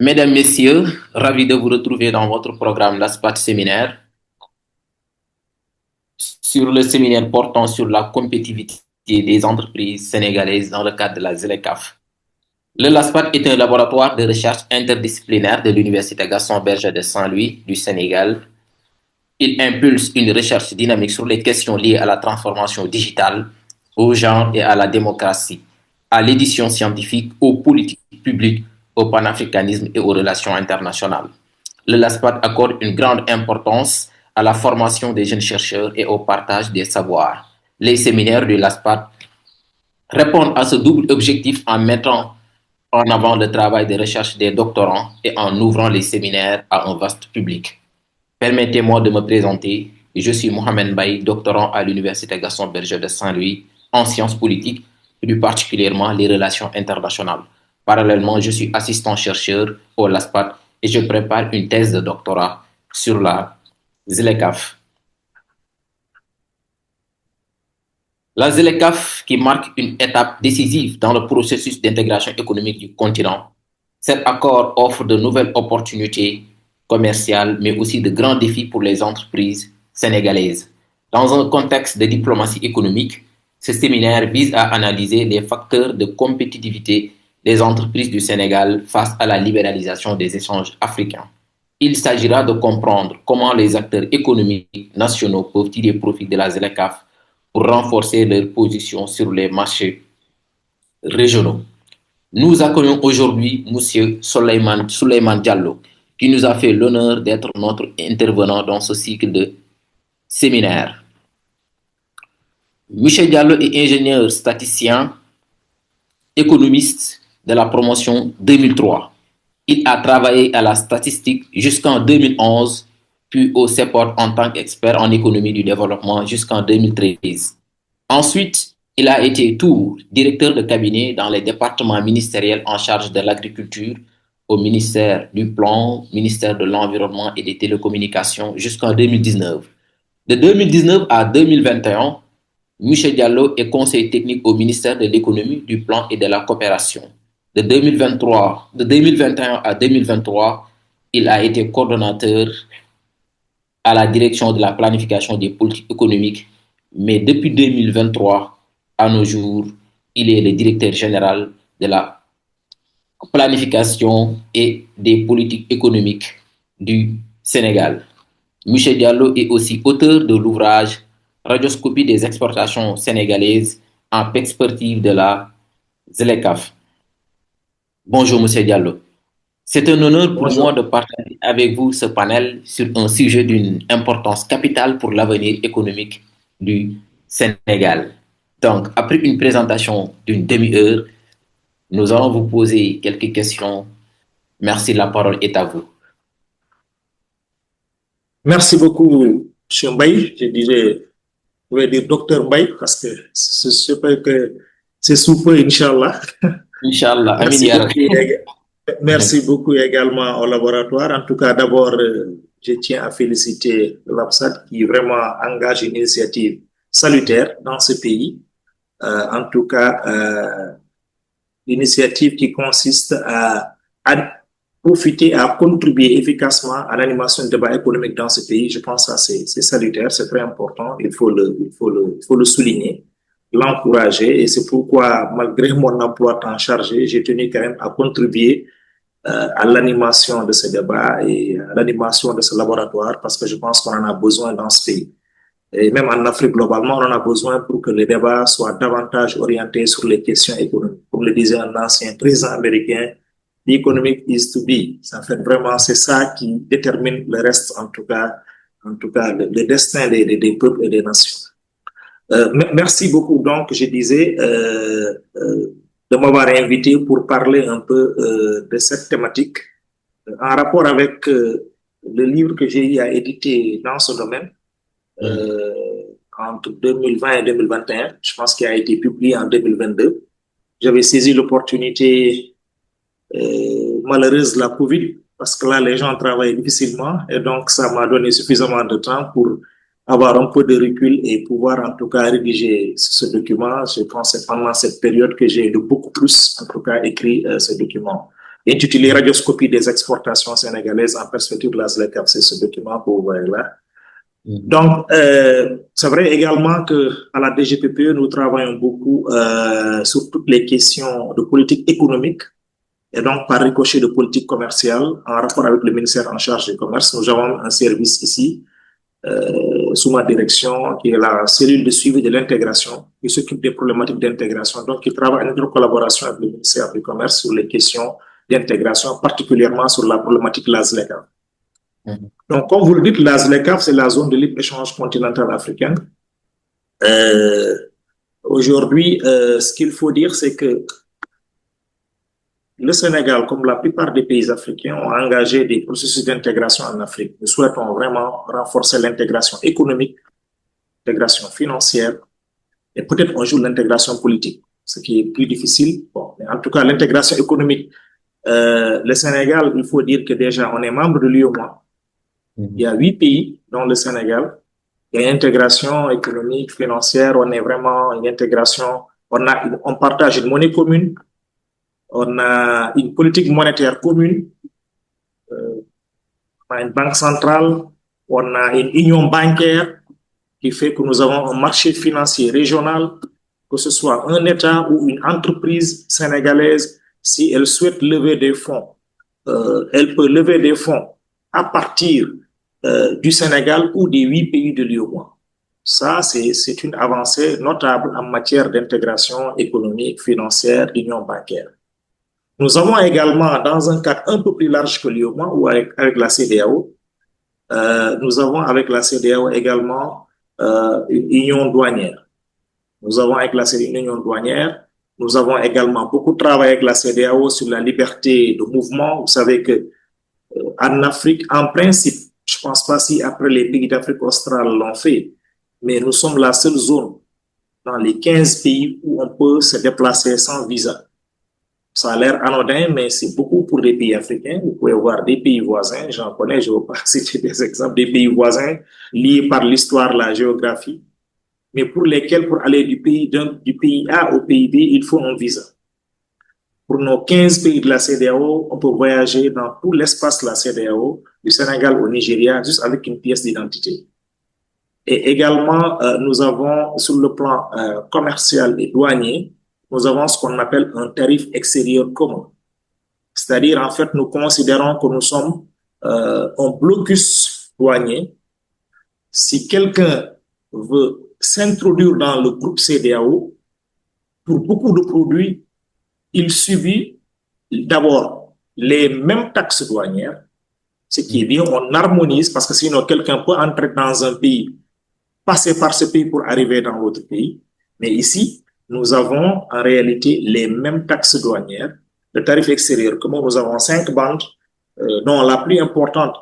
Mesdames, Messieurs, ravi de vous retrouver dans votre programme l'ASPAT Séminaire sur le séminaire portant sur la compétitivité des entreprises sénégalaises dans le cadre de la ZLECAf. Le LASPAT est un laboratoire de recherche interdisciplinaire de l'Université Gaston Berger de Saint-Louis du Sénégal. Il impulse une recherche dynamique sur les questions liées à la transformation digitale, au genre et à la démocratie, à l'édition scientifique, aux politiques publiques, au panafricanisme et aux relations internationales. Le LASPAT accorde une grande importance à la formation des jeunes chercheurs et au partage des savoirs. Les séminaires du LASPAT répondent à ce double objectif en mettant en avant le travail de recherche des doctorants et en ouvrant les séminaires à un vaste public. Permettez-moi de me présenter. Je suis Mohamed Baye, doctorant à l'Université Gaston Berger de Saint-Louis en sciences politiques, et plus particulièrement les relations internationales. Parallèlement, je suis assistant chercheur au LASPAT et je prépare une thèse de doctorat sur la ZLECAf. La ZLECAf qui marque une étape décisive dans le processus d'intégration économique du continent. Cet accord offre de nouvelles opportunités commerciales, mais aussi de grands défis pour les entreprises sénégalaises. Dans un contexte de diplomatie économique, ce séminaire vise à analyser les facteurs de compétitivité des entreprises du Sénégal face à la libéralisation des échanges africains. Il s'agira de comprendre comment les acteurs économiques nationaux peuvent tirer profit de la ZLECAf pour renforcer leur position sur les marchés régionaux. Nous accueillons aujourd'hui M. Souleymane Diallo, qui nous a fait l'honneur d'être notre intervenant dans ce cycle de séminaire. M. Diallo est ingénieur statisticien, économiste de la promotion 2003. Il a travaillé à la statistique jusqu'en 2011, puis au CEPOD en tant qu'expert en économie du développement jusqu'en 2013. Ensuite, il a été directeur de cabinet dans les départements ministériels en charge de l'agriculture au ministère du Plan, ministère de l'Environnement et des Télécommunications jusqu'en 2019. De 2019 à 2021, Michel Diallo est conseiller technique au ministère de l'Économie, du Plan et de la Coopération. De 2021 à 2023, il a été coordonnateur à la direction de la planification des politiques économiques, mais depuis 2023 à nos jours, il est le directeur général de la planification et des politiques économiques du Sénégal. Michel Diallo est aussi auteur de l'ouvrage Radioscopie des exportations sénégalaises en perspective de la ZLECAf. Bonjour, Monsieur Diallo. C'est un honneur pour moi Bonjour. de partager avec vous ce panel sur un sujet d'une importance capitale pour l'avenir économique du Sénégal. Donc, après une présentation d'une demi-heure, nous allons vous poser quelques questions. Merci, la parole est à vous. Merci beaucoup, M. Mbaye. Je vais dire docteur Mbaye parce que je sais que c'est sous peu, Inch'Allah. Inch'Allah, Amin Merci Yara. beaucoup, merci beaucoup également au laboratoire. En tout cas, d'abord, je tiens à féliciter l'APSAT qui vraiment engage une initiative salutaire dans ce pays. En tout cas, l'initiative qui consiste à profiter, à contribuer efficacement à l'animation du débat économique dans ce pays. Je pense que c'est salutaire, c'est très important. Il faut le souligner, l'encourager. Et c'est pourquoi, malgré mon emploi temps chargé, j'ai tenu quand même à contribuer à l'animation de ce débat et à l'animation de ce laboratoire parce que je pense qu'on en a besoin dans ce pays. Et même en Afrique, globalement, on en a besoin pour que le débat soit davantage orienté sur les questions économiques. Comme le disait un ancien président américain, the economic is to be. Ça fait vraiment, c'est ça qui détermine le reste, en tout cas, le destin des peuples et des nations. Merci beaucoup. Donc, je disais, de m'avoir invité pour parler un peu de cette thématique en rapport avec le livre que j'ai eu à éditer dans ce domaine entre 2020 et 2021. Je pense qu'il a été publié en 2022. J'avais saisi l'opportunité malheureuse de la Covid parce que là, les gens travaillent difficilement et donc ça m'a donné suffisamment de temps pour avoir un peu de recul et pouvoir en tout cas rédiger ce document. Je pense que c'est pendant cette période que j'ai beaucoup plus en tout cas écrit ce document. intitulé Radioscopie des exportations sénégalaises en perspective de la ZLECAf. C'est ce document que vous voyez là. Donc, c'est vrai également qu'à la DGPPE, nous travaillons beaucoup sur toutes les questions de politique économique et donc par ricochet de politique commerciale en rapport avec le ministère en charge du commerce. Nous avons un service ici sous ma direction qui est la cellule de suivi de l'intégration qui s'occupe des problématiques d'intégration. Donc, il travaille en collaboration avec le ministère du commerce sur les questions d'intégration, particulièrement sur la problématique de la ZLECAf. Donc, comme vous le dites, la ZLECAf, c'est la zone de libre-échange continentale africaine. Aujourd'hui, ce qu'il faut dire, c'est que le Sénégal, comme la plupart des pays africains, ont engagé des processus d'intégration en Afrique. Nous souhaitons vraiment renforcer l'intégration économique, l'intégration financière, et peut-être un jour l'intégration politique, ce qui est plus difficile. Bon, mais en tout cas, l'intégration économique, le Sénégal, il faut dire que déjà, on est membre de l'UEMOA. Il y a 8 pays, dont le Sénégal. Il y a une intégration économique, financière, on est vraiment une intégration, on partage une monnaie commune, on a une politique monétaire commune, on a une banque centrale, on a une union bancaire qui fait que nous avons un marché financier régional, que ce soit un État ou une entreprise sénégalaise, si elle souhaite lever des fonds, elle peut lever des fonds à partir du Sénégal ou des 8 pays de l'UEMOA. Ça, c'est une avancée notable en matière d'intégration économique, financière, d'union bancaire. Nous avons également, dans un cadre un peu plus large que l'UEMOA ou avec la CEDEAO, nous avons avec la CEDEAO également une union douanière. Nous avons avec la CEDEAO une union douanière. Nous avons également beaucoup travaillé avec la CEDEAO sur la liberté de mouvement. Vous savez que en Afrique, en principe, je ne pense pas si après les pays d'Afrique australe l'ont fait, mais nous sommes la seule zone dans les 15 pays où on peut se déplacer sans visa. Ça a l'air anodin, mais c'est beaucoup pour les pays africains. Vous pouvez voir des pays voisins, j'en connais, je ne vais pas citer des exemples, des pays voisins liés par l'histoire, la géographie, mais pour lesquels, pour aller du pays A au pays B, il faut un visa. Pour nos 15 pays de la CEDEAO, on peut voyager dans tout l'espace de la CEDEAO, du Sénégal au Nigeria, juste avec une pièce d'identité. Et également, nous avons, sur le plan commercial et douanier, nous avons ce qu'on appelle un tarif extérieur commun. C'est-à-dire, en fait, nous considérons que nous sommes un blocus douanier. Si quelqu'un veut s'introduire dans le groupe CEDEAO, pour beaucoup de produits, il subit d'abord les mêmes taxes douanières, ce qui est bien, on harmonise, parce que sinon quelqu'un peut entrer dans un pays, passer par ce pays pour arriver dans l'autre pays. Mais ici, nous avons en réalité les mêmes taxes douanières. Le tarif extérieur, comme nous avons 5 bandes, dont la plus importante,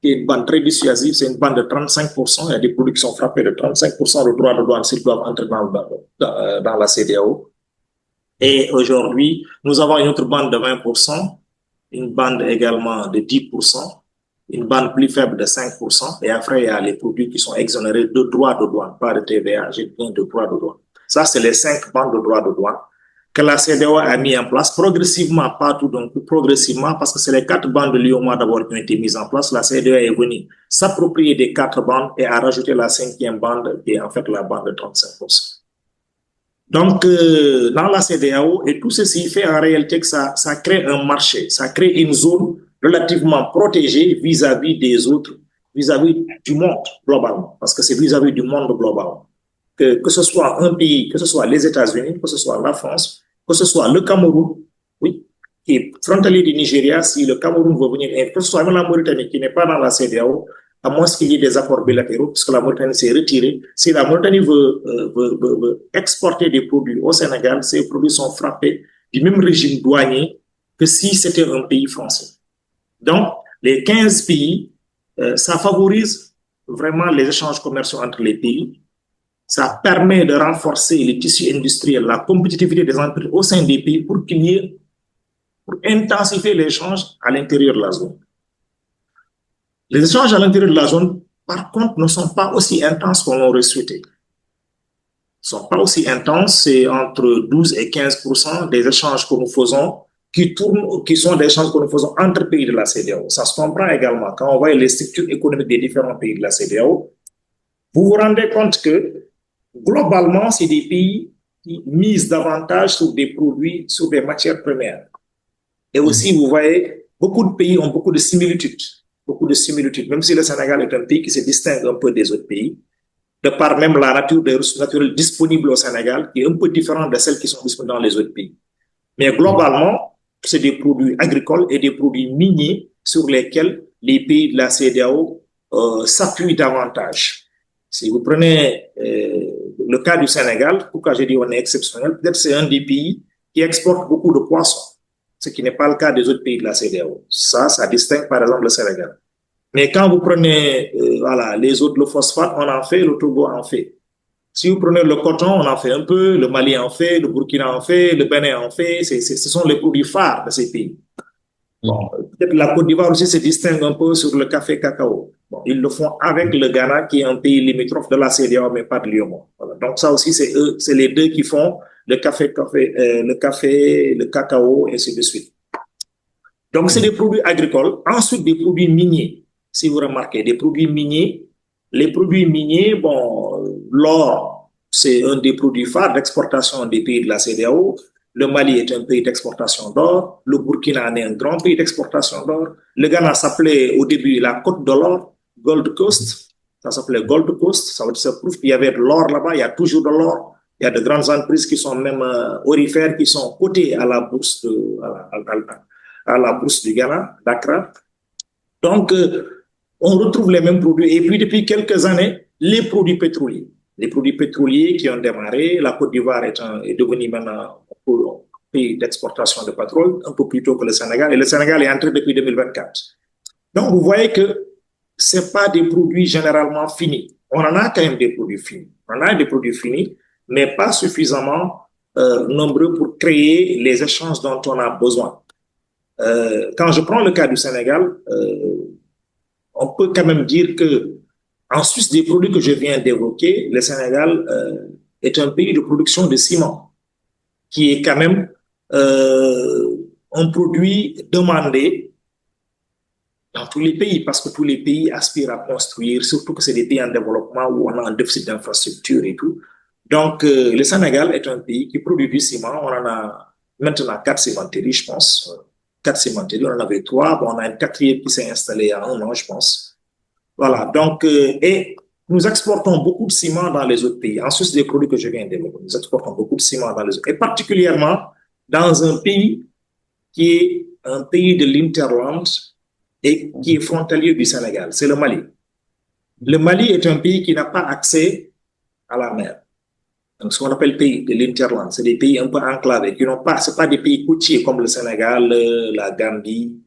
qui est une bande très dissuasive, c'est une bande de 35%. Il y a des produits qui sont frappés de 35% de droits de douane s'ils doivent entrer dans la CEDEAO. Et aujourd'hui, nous avons une autre bande de 20%, une bande également de 10%, une bande plus faible de 5%, et après, il y a les produits qui sont exonérés de droits de douane, pas de TVA, j'ai bien de droits de douane. Ça, c'est les 5 bandes de droits de douane que la CEDEAO a mis en place progressivement, pas tout donc progressivement, parce que c'est les 4 bandes de l'UEMOA d'abord qui ont été mises en place. La CEDEAO est venue s'approprier des 4 bandes et a rajouté la 5e bande, qui est en fait la bande de 35%. Donc, dans la CEDEAO, et tout ceci fait en réalité que ça crée un marché, ça crée une zone relativement protégée vis-à-vis des autres, vis-à-vis du monde globalement, parce que c'est vis-à-vis du monde globalement. Que ce soit un pays, que ce soit les États-Unis, que ce soit la France, que ce soit le Cameroun, oui, qui est frontalier du Nigeria, si le Cameroun veut venir, que ce soit même la Mauritanie qui n'est pas dans la CEDEAO, à moins qu'il y ait des accords bilatéraux, puisque la Mauritanie s'est retirée. Si la Mauritanie veut exporter des produits au Sénégal, ces produits sont frappés du même régime douanier que si c'était un pays français. Donc, les 15 pays, ça favorise vraiment les échanges commerciaux entre les pays. Ça permet de renforcer les tissus industriels, la compétitivité des entreprises au sein des pays pour intensifier l'échange à l'intérieur de la zone. Les échanges à l'intérieur de la zone, par contre, ne sont pas aussi intenses qu'on l'aurait souhaité. Ils ne sont pas aussi intenses, c'est entre 12 et 15% des échanges que nous faisons qui tournent, qui sont des échanges que nous faisons entre pays de la CEDEAO. Ça se comprend également. Quand on voit les structures économiques des différents pays de la CEDEAO, vous vous rendez compte que globalement, c'est des pays qui misent davantage sur des produits, sur des matières premières. Et aussi, vous voyez, beaucoup de pays ont beaucoup de similitudes. Beaucoup de similitudes. Même si le Sénégal est un pays qui se distingue un peu des autres pays, de par même la nature des ressources naturelles disponibles au Sénégal, qui est un peu différente de celles qui sont disponibles dans les autres pays. Mais globalement, c'est des produits agricoles et des produits miniers sur lesquels les pays de la CEDEAO s'appuient davantage. Si vous prenez le cas du Sénégal, pourquoi j'ai dit on est exceptionnel, peut-être c'est un des pays qui exporte beaucoup de poissons, ce qui n'est pas le cas des autres pays de la CEDEAO. Ça distingue par exemple le Sénégal. Mais quand vous prenez voilà, les autres, le phosphate, on en fait, le Togo en fait. Si vous prenez le coton, on en fait un peu, le Mali en fait, le Burkina en fait, le Bénin en fait, ce sont les produits phares de ces pays. Bon, peut-être la Côte d'Ivoire aussi se distingue un peu sur le café cacao. Bon, ils le font avec le Ghana, qui est un pays limitrophe de la CEDEAO, mais pas de l'UEMOA. Voilà. Donc ça aussi, c'est eux, c'est les deux qui font le café, le cacao, et ainsi de suite. Donc c'est des produits agricoles. Ensuite, des produits miniers. Si vous remarquez, des produits miniers. Les produits miniers, bon, l'or, c'est un des produits phares d'exportation des pays de la CEDEAO. Le Mali est un pays d'exportation d'or. Le Burkina est un grand pays d'exportation d'or. Le Ghana s'appelait au début la Côte de l'or, Gold Coast. Ça s'appelait Gold Coast. Ça prouve qu'il y avait de l'or là-bas. Il y a toujours de l'or. Il y a de grandes entreprises qui sont même orifères, qui sont cotées à la bourse à la bourse du Ghana, d'Accra. Donc, on retrouve les mêmes produits. Et puis, depuis quelques années, les produits pétroliers. Les produits pétroliers qui ont démarré. La Côte d'Ivoire est devenue maintenant un pays d'exportation de pétrole, un peu plus tôt que le Sénégal. Et le Sénégal est entré depuis 2024. Donc, vous voyez que ce n'est pas des produits généralement finis. On en a quand même des produits finis. On en a des produits finis, mais pas suffisamment nombreux pour créer les échanges dont on a besoin. Quand je prends le cas du Sénégal, on peut quand même dire que, en Suisse des produits que je viens d'évoquer, le Sénégal est un pays de production de ciment, qui est quand même un produit demandé dans tous les pays, parce que tous les pays aspirent à construire, surtout que c'est des pays en développement où on a un déficit d'infrastructure et tout. Donc, le Sénégal est un pays qui produit du ciment. On en a maintenant 4 cimenteries, je pense. 4 cimenteries, on en avait 3. Bon, on a une 4e qui s'est installée il y a 1 an, je pense. Voilà. Donc, et nous exportons beaucoup de ciment dans les autres pays. En Suisse, des produits que je viens de développer, nous exportons beaucoup de ciment dans les autres pays. Et particulièrement dans un pays qui est un pays de l'Interland et qui est frontalier du Sénégal. C'est le Mali. Le Mali est un pays qui n'a pas accès à la mer. Donc, ce qu'on appelle pays de l'Interland, c'est des pays un peu enclavés, qui n'ont pas, c'est pas des pays côtiers comme le Sénégal, la Gambie,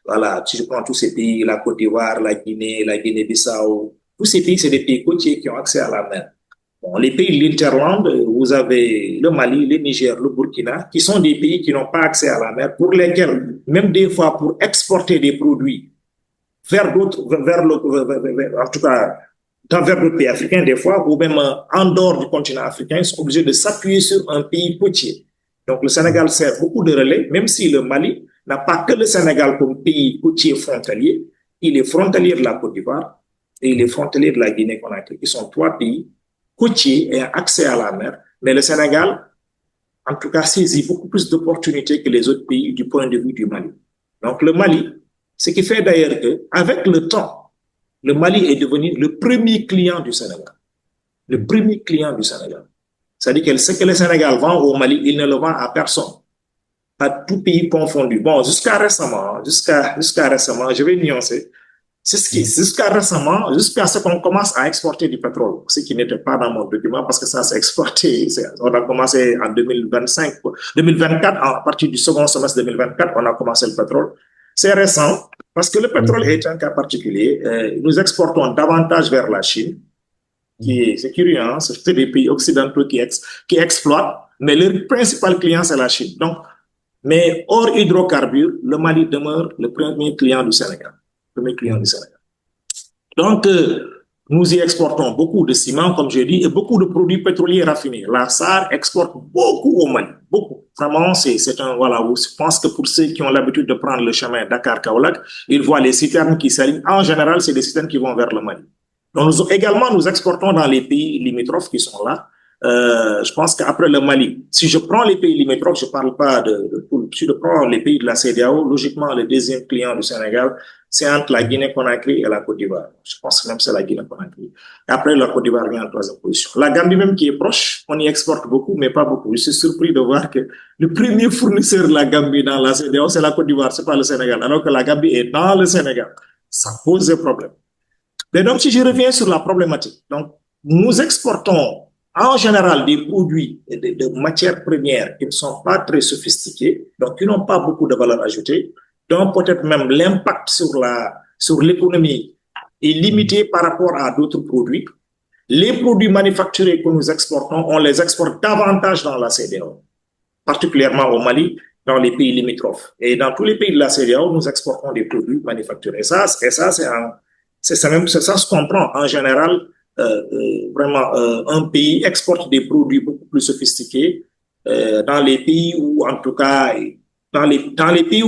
voilà, si je prends tous ces pays, la Côte d'Ivoire, la Guinée-Bissau, tous ces pays, c'est des pays côtiers qui ont accès à la mer. Bon, les pays de l'Interland, vous avez le Mali, le Niger, le Burkina, qui sont des pays qui n'ont pas accès à la mer, pour lesquels, même des fois, pour exporter des produits vers d'autres, en tout cas, vers d'autres pays africains, des fois, ou même en dehors du continent africain, ils sont obligés de s'appuyer sur un pays côtier. Donc, le Sénégal sert beaucoup de relais, même si le Mali n'a pas que le Sénégal comme pays côtier frontalier, il est frontalier de la Côte d'Ivoire et il est frontalier de la Guinée-Conakry, qui sont 3 pays côtiers et accès à la mer. Mais le Sénégal, en tout cas, saisit beaucoup plus d'opportunités que les autres pays du point de vue du Mali. Donc, le Mali, ce qui fait d'ailleurs qu'avec le temps, le Mali est devenu le premier client du Sénégal. Le premier client du Sénégal. C'est-à-dire que ce que le Sénégal vend au Mali, il ne le vend à personne. À tout pays confondu. Bon, jusqu'à récemment, je vais nuancer. C'est ce qui, jusqu'à récemment, jusqu'à ce qu'on commence à exporter du pétrole, ce qui n'était pas dans mon document parce que ça s'est exporté. On a commencé en 2025, 2024, à partir du second semestre 2024, on a commencé le pétrole. C'est récent parce que le pétrole est un cas particulier. Nous exportons davantage vers la Chine, c'est curieux, hein, c'est des pays occidentaux qui exploitent, mais leur principal client, c'est la Chine. Donc, mais hors hydrocarbures, le Mali demeure le premier client du Sénégal. Premier client du Sénégal. Donc, Nous y exportons beaucoup de ciment, comme je dis, et beaucoup de produits pétroliers raffinés. La SAR exporte beaucoup au Mali, beaucoup. Vraiment, c'est un, voilà, je pense que pour ceux qui ont l'habitude de prendre le chemin Dakar-Kaolack, ils voient les citernes qui s'alignent. En général, c'est des citernes qui vont vers le Mali. Donc, également, nous exportons dans les pays limitrophes qui sont là. Je pense qu'après le Mali, si je prends les pays limitrophes, je ne parle pas si je prends les pays de la CEDEAO, logiquement, le deuxième client du Sénégal, c'est entre la Guinée-Conakry et la Côte d'Ivoire. Je pense que même c'est la Guinée-Conakry. Après, la Côte d'Ivoire vient en troisième position. La Gambie même qui est proche, on y exporte beaucoup, mais pas beaucoup. Je suis surpris de voir que le premier fournisseur de la Gambie dans la CEDEAO, c'est la Côte d'Ivoire, c'est pas le Sénégal, alors que la Gambie est dans le Sénégal. Ça pose des problèmes. Mais donc, si je reviens sur la problématique, donc, nous exportons en général des produits de matières premières qui ne sont pas très sophistiqués, donc qui n'ont pas beaucoup de valeur ajoutée, donc peut-être même l'impact sur l'économie est limité par rapport à d'autres produits. Les produits manufacturés que nous exportons, on les exporte davantage dans la CEDEAO, particulièrement au Mali, dans les pays limitrophes. Et dans tous les pays de la CEDEAO, nous exportons des produits manufacturés. Et ça se comprend. En général, vraiment, un pays exporte des produits beaucoup plus sophistiqués dans les pays où, en tout cas, dans les pays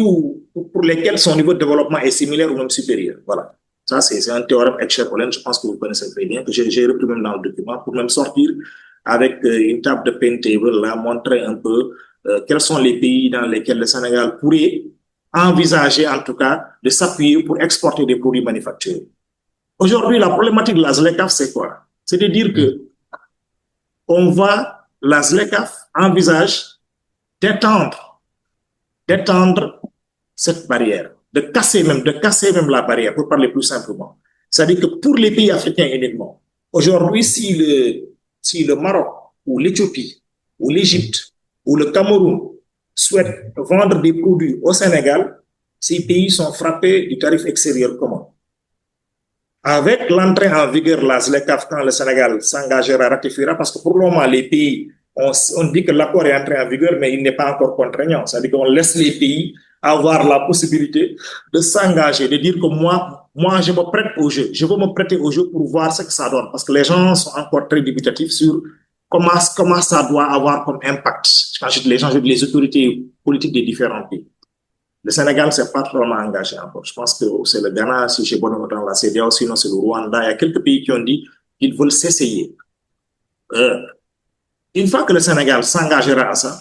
pour lesquels son niveau de développement est similaire ou même supérieur. Voilà. Ça, c'est un théorème Escher-Holland, je pense que vous connaissez très bien, que j'ai repris même dans le document pour même sortir avec une table de pen table, là, montrer un peu quels sont les pays dans lesquels le Sénégal pourrait envisager, en tout cas, de s'appuyer pour exporter des produits manufacturés. Aujourd'hui, la problématique de la ZLECAf, c'est quoi? C'est de dire que la ZLECAf envisage d'étendre cette barrière, de casser même la barrière, pour parler plus simplement. C'est-à-dire que pour les pays africains uniquement, aujourd'hui, si le Maroc ou l'Éthiopie ou l'Égypte ou le Cameroun souhaitent vendre des produits au Sénégal, ces pays sont frappés du tarif extérieur commun. Avec l'entrée en vigueur de la ZLECAf, quand le Sénégal s'engagera, ratifiera, parce que pour le moment, les pays, on dit que l'accord est entré en vigueur, mais il n'est pas encore contraignant. C'est-à-dire qu'on laisse les pays avoir la possibilité de s'engager, de dire que moi, je me prête au jeu. Je veux me prêter au jeu pour voir ce que ça donne. Parce que les gens sont encore très dubitatifs sur comment ça doit avoir comme impact. Quand je dis les gens, je dis les autorités politiques des différents pays. Le Sénégal ne s'est pas trop engagé encore. Je pense que c'est le Ghana, si j'ai bon dans la CEDEAO, sinon c'est le Rwanda. Il y a quelques pays qui ont dit qu'ils veulent s'essayer. Une fois que le Sénégal s'engagera à ça,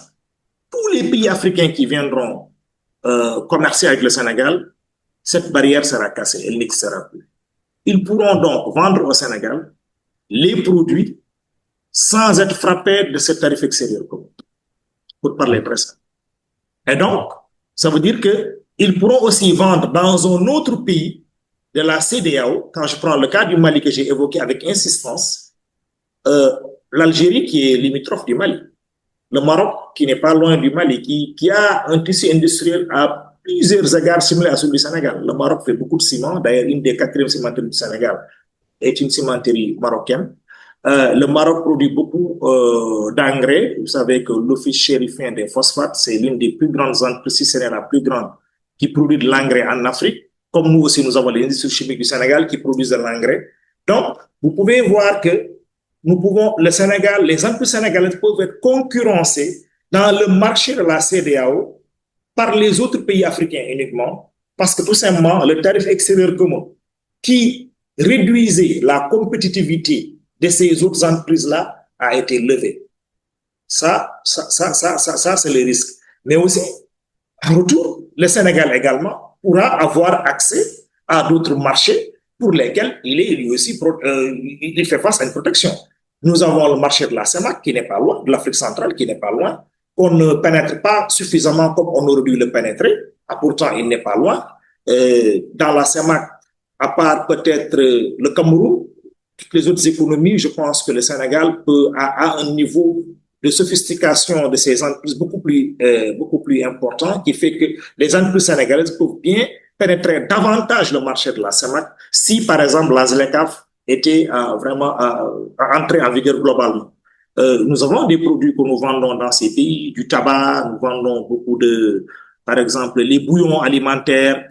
tous les pays africains qui viendront commercer avec le Sénégal, cette barrière sera cassée, elle n'existera plus. Ils pourront donc vendre au Sénégal les produits sans être frappés de ce tarif extérieur, pour parler très simple. Et donc, ça veut dire qu'ils pourront aussi vendre dans un autre pays de la CEDEAO, quand je prends le cas du Mali que j'ai évoqué avec insistance, l'Algérie qui est limitrophe du Mali, le Maroc qui n'est pas loin du Mali, qui a un tissu industriel à plusieurs égards similaires à celui du Sénégal. Le Maroc fait beaucoup de ciment, d'ailleurs une des 4e cimenteries du Sénégal est une cimenterie marocaine. Le Maroc produit beaucoup d'engrais. Vous savez que l'Office chérifien des phosphates, c'est l'une des plus grandes entreprises, si ce n'est la plus grande, qui produit de l'engrais en Afrique. Comme nous aussi, nous avons les industries chimiques du Sénégal qui produisent de l'engrais. Donc, vous pouvez voir que le Sénégal, les entreprises sénégalaises peuvent être concurrencées dans le marché de la CEDEAO par les autres pays africains uniquement, parce que tout simplement, le tarif extérieur commun qui réduisait la compétitivité de ces autres entreprises-là a été levé. Ça, c'est le risque. Mais aussi, en retour, le Sénégal également pourra avoir accès à d'autres marchés pour lesquels il fait face à une protection. Nous avons le marché de la CEMAC qui n'est pas loin, de l'Afrique centrale qui n'est pas loin, qu'on ne pénètre pas suffisamment comme on aurait dû le pénétrer. Pourtant, il n'est pas loin. Dans la CEMAC, à part peut-être le Cameroun, toutes les autres économies, je pense que le Sénégal a un niveau de sophistication de ces entreprises beaucoup plus important, qui fait que les entreprises sénégalaises peuvent bien pénétrer davantage le marché de la CEMAC si, par exemple, la ZLECAf était vraiment entrée en vigueur globalement. Nous avons des produits que nous vendons dans ces pays, du tabac, nous vendons beaucoup par exemple, les bouillons alimentaires,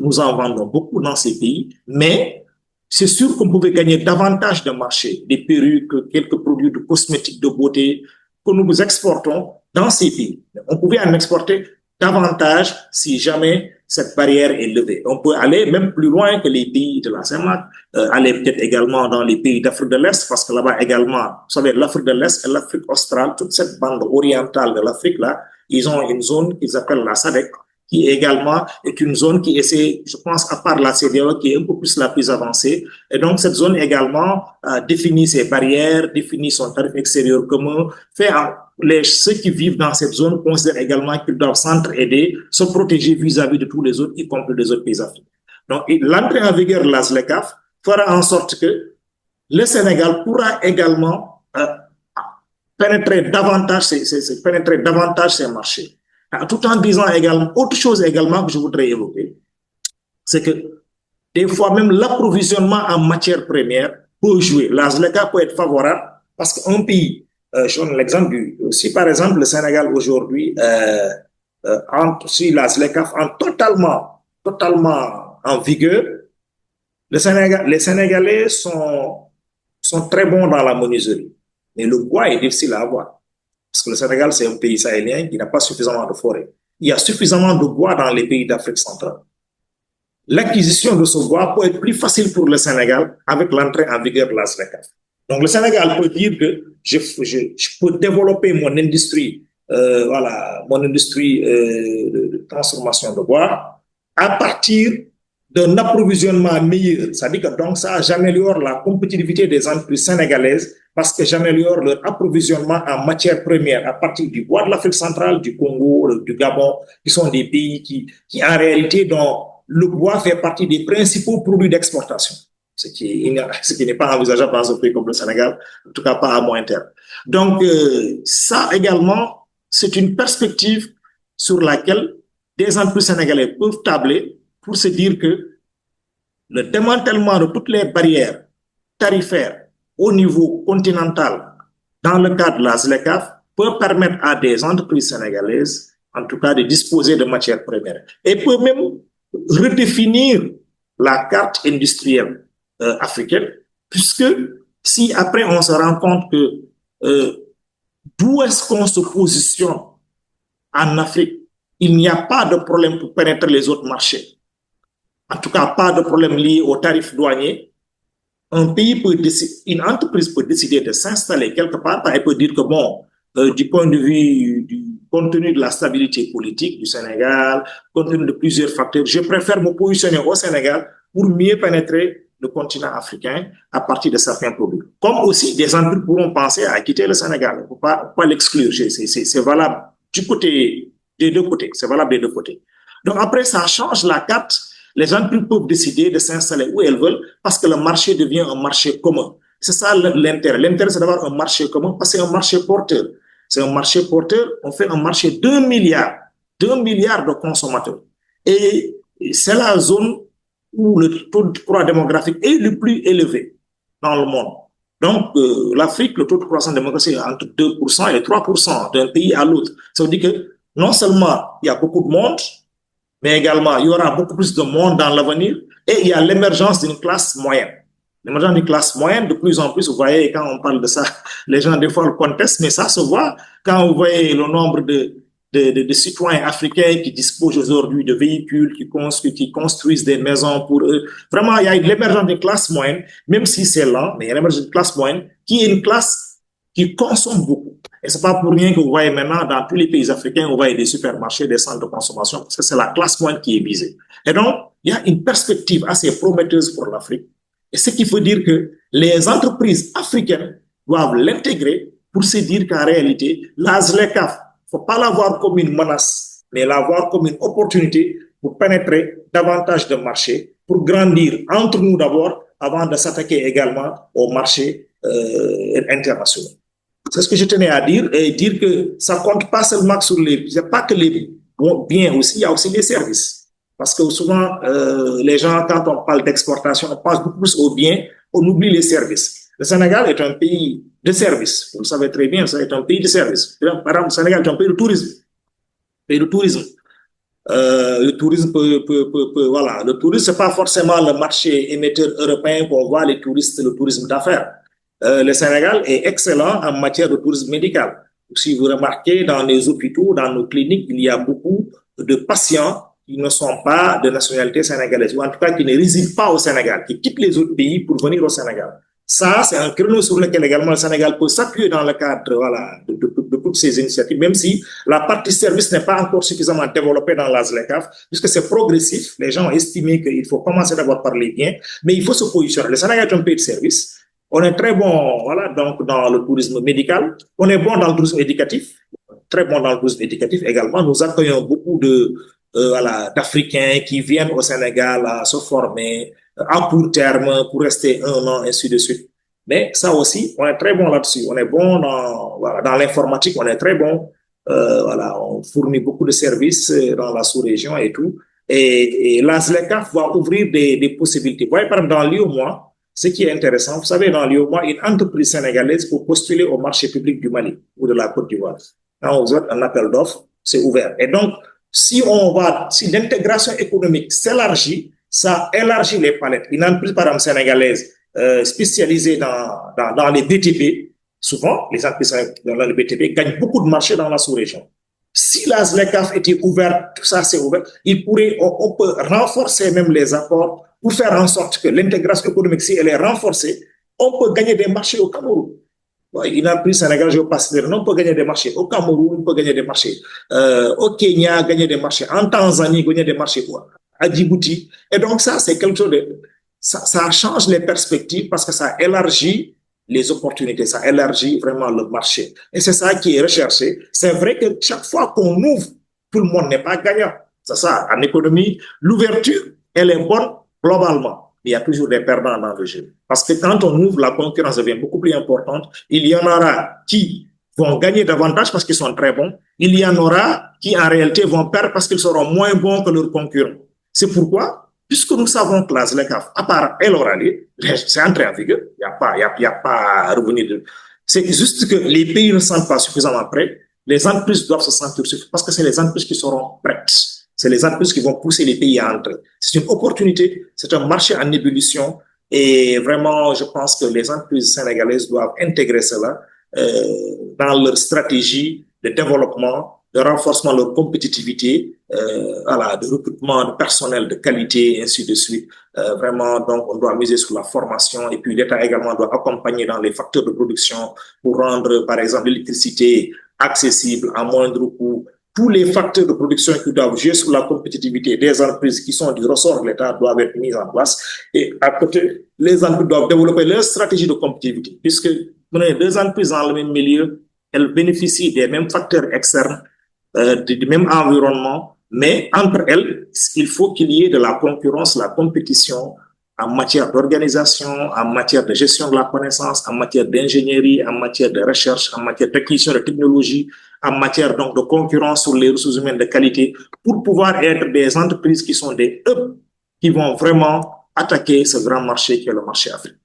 nous en vendons beaucoup dans ces pays, mais c'est sûr qu'on pouvait gagner davantage de marché, des perruques, quelques produits de cosmétiques de beauté que nous exportons dans ces pays. On pouvait en exporter davantage si jamais cette barrière est levée. On peut aller même plus loin que les pays de la CEMAC, aller peut-être également dans les pays d'Afrique de l'Est, parce que là-bas également, vous savez, l'Afrique de l'Est et l'Afrique australe, toute cette bande orientale de l'Afrique là, ils ont une zone qu'ils appellent la SADC, qui également est une zone qui essaie, je pense, à part la CEDEAO, qui est un peu plus la plus avancée. Et donc, cette zone également définit ses barrières, définit son tarif extérieur commun, fait ceux qui vivent dans cette zone considèrent également qu'ils doivent s'entraider, se protéger vis-à-vis de tous les autres, y compris les autres pays africains. Donc, l'entrée en vigueur de la ZLECAf fera en sorte que le Sénégal pourra également pénétrer davantage ces marchés. Tout en disant également, autre chose également que je voudrais évoquer, c'est que des fois même l'approvisionnement en matières premières peut jouer. La ZLECA peut être favorable parce qu'un pays, je donne l'exemple si par exemple le Sénégal aujourd'hui, si la ZLECA entre totalement en vigueur, les Sénégalais sont très bons dans la menuiserie, mais le bois est difficile à avoir. Parce que le Sénégal, c'est un pays sahélien qui n'a pas suffisamment de forêt. Il y a suffisamment de bois dans les pays d'Afrique centrale. L'acquisition de ce bois peut être plus facile pour le Sénégal avec l'entrée en vigueur de la ZLECAf. Donc le Sénégal peut dire que je peux développer mon industrie, de transformation de bois à partir d'un approvisionnement meilleur. Ça dit que donc ça, j'améliore la compétitivité des entreprises sénégalaises parce que j'améliore leur approvisionnement en matières premières à partir du bois de l'Afrique centrale, du Congo, du Gabon, qui sont des pays qui en réalité, dont le bois fait partie des principaux produits d'exportation, ce qui n'est pas envisageable dans un pays comme le Sénégal, en tout cas pas à moyen terme. Donc, ça également, c'est une perspective sur laquelle des entreprises sénégalaises peuvent tabler pour se dire que le démantèlement de toutes les barrières tarifaires au niveau continental dans le cadre de la ZLECAf peut permettre à des entreprises sénégalaises, en tout cas, de disposer de matières premières et peut même redéfinir la carte industrielle africaine, puisque si après on se rend compte que d'où est-ce qu'on se positionne en Afrique, il n'y a pas de problème pour pénétrer les autres marchés. En tout cas, pas de problème lié aux tarifs douaniers. Une entreprise peut décider de s'installer quelque part, elle peut dire que bon, du point de vue du compte tenu de la stabilité politique du Sénégal, compte tenu de plusieurs facteurs, je préfère me positionner au Sénégal pour mieux pénétrer le continent africain à partir de certains produits. Comme aussi, des entreprises pourront penser à quitter le Sénégal. Il ne faut pas l'exclure. C'est valable des deux côtés. C'est valable des deux côtés. Donc après, ça change la carte. Les entreprises peuvent décider de s'installer où elles veulent parce que le marché devient un marché commun. C'est ça l'intérêt. L'intérêt, c'est d'avoir un marché commun parce que c'est un marché porteur. C'est un marché porteur. On fait un marché d'1 milliard de consommateurs. Et c'est la zone où le taux de croissance démographique est le plus élevé dans le monde. Donc, l'Afrique, le taux de croissance démographique est entre 2% et 3% d'un pays à l'autre. Ça veut dire que non seulement il y a beaucoup de monde, mais également il y aura beaucoup plus de monde dans l'avenir et il y a l'émergence d'une classe moyenne. L'émergence d'une classe moyenne, de plus en plus, vous voyez, quand on parle de ça, les gens des fois le contestent, mais ça se voit quand vous voyez le nombre de citoyens africains qui disposent aujourd'hui de véhicules, qui construisent des maisons pour eux. Vraiment, il y a l'émergence d'une classe moyenne, même si c'est lent, mais il y a l'émergence d'une classe moyenne qui est une classe qui consomme beaucoup. Et c'est pas pour rien que vous voyez maintenant dans tous les pays africains, vous voyez des supermarchés, des centres de consommation, parce que c'est la classe moyenne qui est visée. Et donc, il y a une perspective assez prometteuse pour l'Afrique. Et ce qui veut dire que les entreprises africaines doivent l'intégrer pour se dire qu'en réalité, la ZLECAf, il ne faut pas la voir comme une menace, mais la voir comme une opportunité pour pénétrer davantage de marchés, pour grandir entre nous d'abord, avant de s'attaquer également aux marchés internationaux. C'est ce que je tenais à dire, et dire que ça ne compte pas seulement sur il n'y a pas que les biens aussi, il y a aussi les services. Parce que souvent, les gens, quand on parle d'exportation, on pense beaucoup plus aux biens, on oublie les services. Le Sénégal est un pays de services. Vous le savez très bien, c'est un pays de services. Par exemple, le Sénégal est un pays de tourisme. Le tourisme voilà. Le tourisme, c'est pas forcément le marché émetteur européen qu'on voit, les touristes, le tourisme d'affaires. Le Sénégal est excellent en matière de tourisme médical. Si vous remarquez, dans les hôpitaux, dans nos cliniques, il y a beaucoup de patients qui ne sont pas de nationalité sénégalaise, ou en tout cas qui ne résident pas au Sénégal, qui quittent les autres pays pour venir au Sénégal. Ça, c'est un créneau sur lequel également le Sénégal peut s'appuyer dans le cadre voilà, de toutes ces initiatives, même si la partie service n'est pas encore suffisamment développée dans la ZLECAF, puisque c'est progressif. Les gens ont estimé qu'il faut commencer d'abord par les biens, mais il faut se positionner. Le Sénégal est un pays de service. On est très bon voilà, donc, dans le tourisme médical. On est bon dans le tourisme éducatif. Très bon dans le tourisme éducatif également. Nous accueillons beaucoup voilà, d'Africains qui viennent au Sénégal à se former à court terme pour rester un an, ainsi de suite. Mais ça aussi, on est très bon là-dessus. On est bon dans, voilà, dans l'informatique, on est très bon. Voilà, on fournit beaucoup de services dans la sous-région et tout. Et la ZLECAF va ouvrir des possibilités. Vous voyez, par exemple, dans l'IOMOA, ce qui est intéressant, vous savez, dans l'IOMOA, une entreprise sénégalaise pour postuler au marché public du Mali ou de la Côte d'Ivoire. Quand vous êtes un appel d'offres, c'est ouvert. Et donc, si l'intégration économique s'élargit, ça élargit les palettes. Une entreprise, par exemple, sénégalaise, spécialisée dans les BTP, souvent, les entreprises dans les BTP gagnent beaucoup de marchés dans la sous-région. Si la ZLECAF était ouverte, tout ça c'est ouvert, on peut renforcer même les apports pour faire en sorte que l'intégration économique, si elle est renforcée, on peut gagner des marchés au Cameroun. Une entreprise sénégalaise, je ne vais pas citer, on peut gagner des marchés au Cameroun, on peut gagner des marchés au Kenya, gagner des marchés en Tanzanie, gagner des marchés à Djibouti. Et donc ça, c'est quelque chose de... Ça change les perspectives parce que ça élargit les opportunités, ça élargit vraiment le marché. Et c'est ça qui est recherché. C'est vrai que chaque fois qu'on ouvre, tout le monde n'est pas gagnant. C'est ça, en économie, l'ouverture, elle est bonne globalement. Il y a toujours des perdants dans le jeu. Parce que quand on ouvre, la concurrence devient beaucoup plus importante. Il y en aura qui vont gagner davantage parce qu'ils sont très bons. Il y en aura qui, en réalité, vont perdre parce qu'ils seront moins bons que leurs concurrents. C'est pourquoi, puisque nous savons que la ZLECAF, à part elle aura lieu, c'est entré en vigueur, il n'y a pas à revenir de... C'est juste que les pays ne sont pas suffisamment prêts. Les entreprises doivent se sentir suffisamment parce que c'est les entreprises qui seront prêtes. C'est les entreprises qui vont pousser les pays à entrer. C'est une opportunité, c'est un marché en ébullition et vraiment, je pense que les entreprises sénégalaises doivent intégrer cela dans leur stratégie de développement, de renforcement de leur compétitivité, voilà, de recrutement de personnel de qualité, et ainsi de suite. Vraiment, donc, on doit miser sur la formation et puis l'État également doit accompagner dans les facteurs de production pour rendre, par exemple, l'électricité accessible à moindre coût. Tous les facteurs de production qui doivent jouer sur la compétitivité des entreprises qui sont du ressort de l'État doivent être mis en place. Et à côté, les entreprises doivent développer leur stratégie de compétitivité, puisque deux entreprises dans le même milieu, elles bénéficient des mêmes facteurs externes, du même environnement, mais entre elles, il faut qu'il y ait de la concurrence, la compétition en matière d'organisation, en matière de gestion de la connaissance, en matière d'ingénierie, en matière de recherche, en matière d'acquisition de technologie, en matière donc de concurrence sur les ressources humaines de qualité, pour pouvoir être des entreprises qui sont des hubs qui vont vraiment attaquer ce grand marché qui est le marché africain.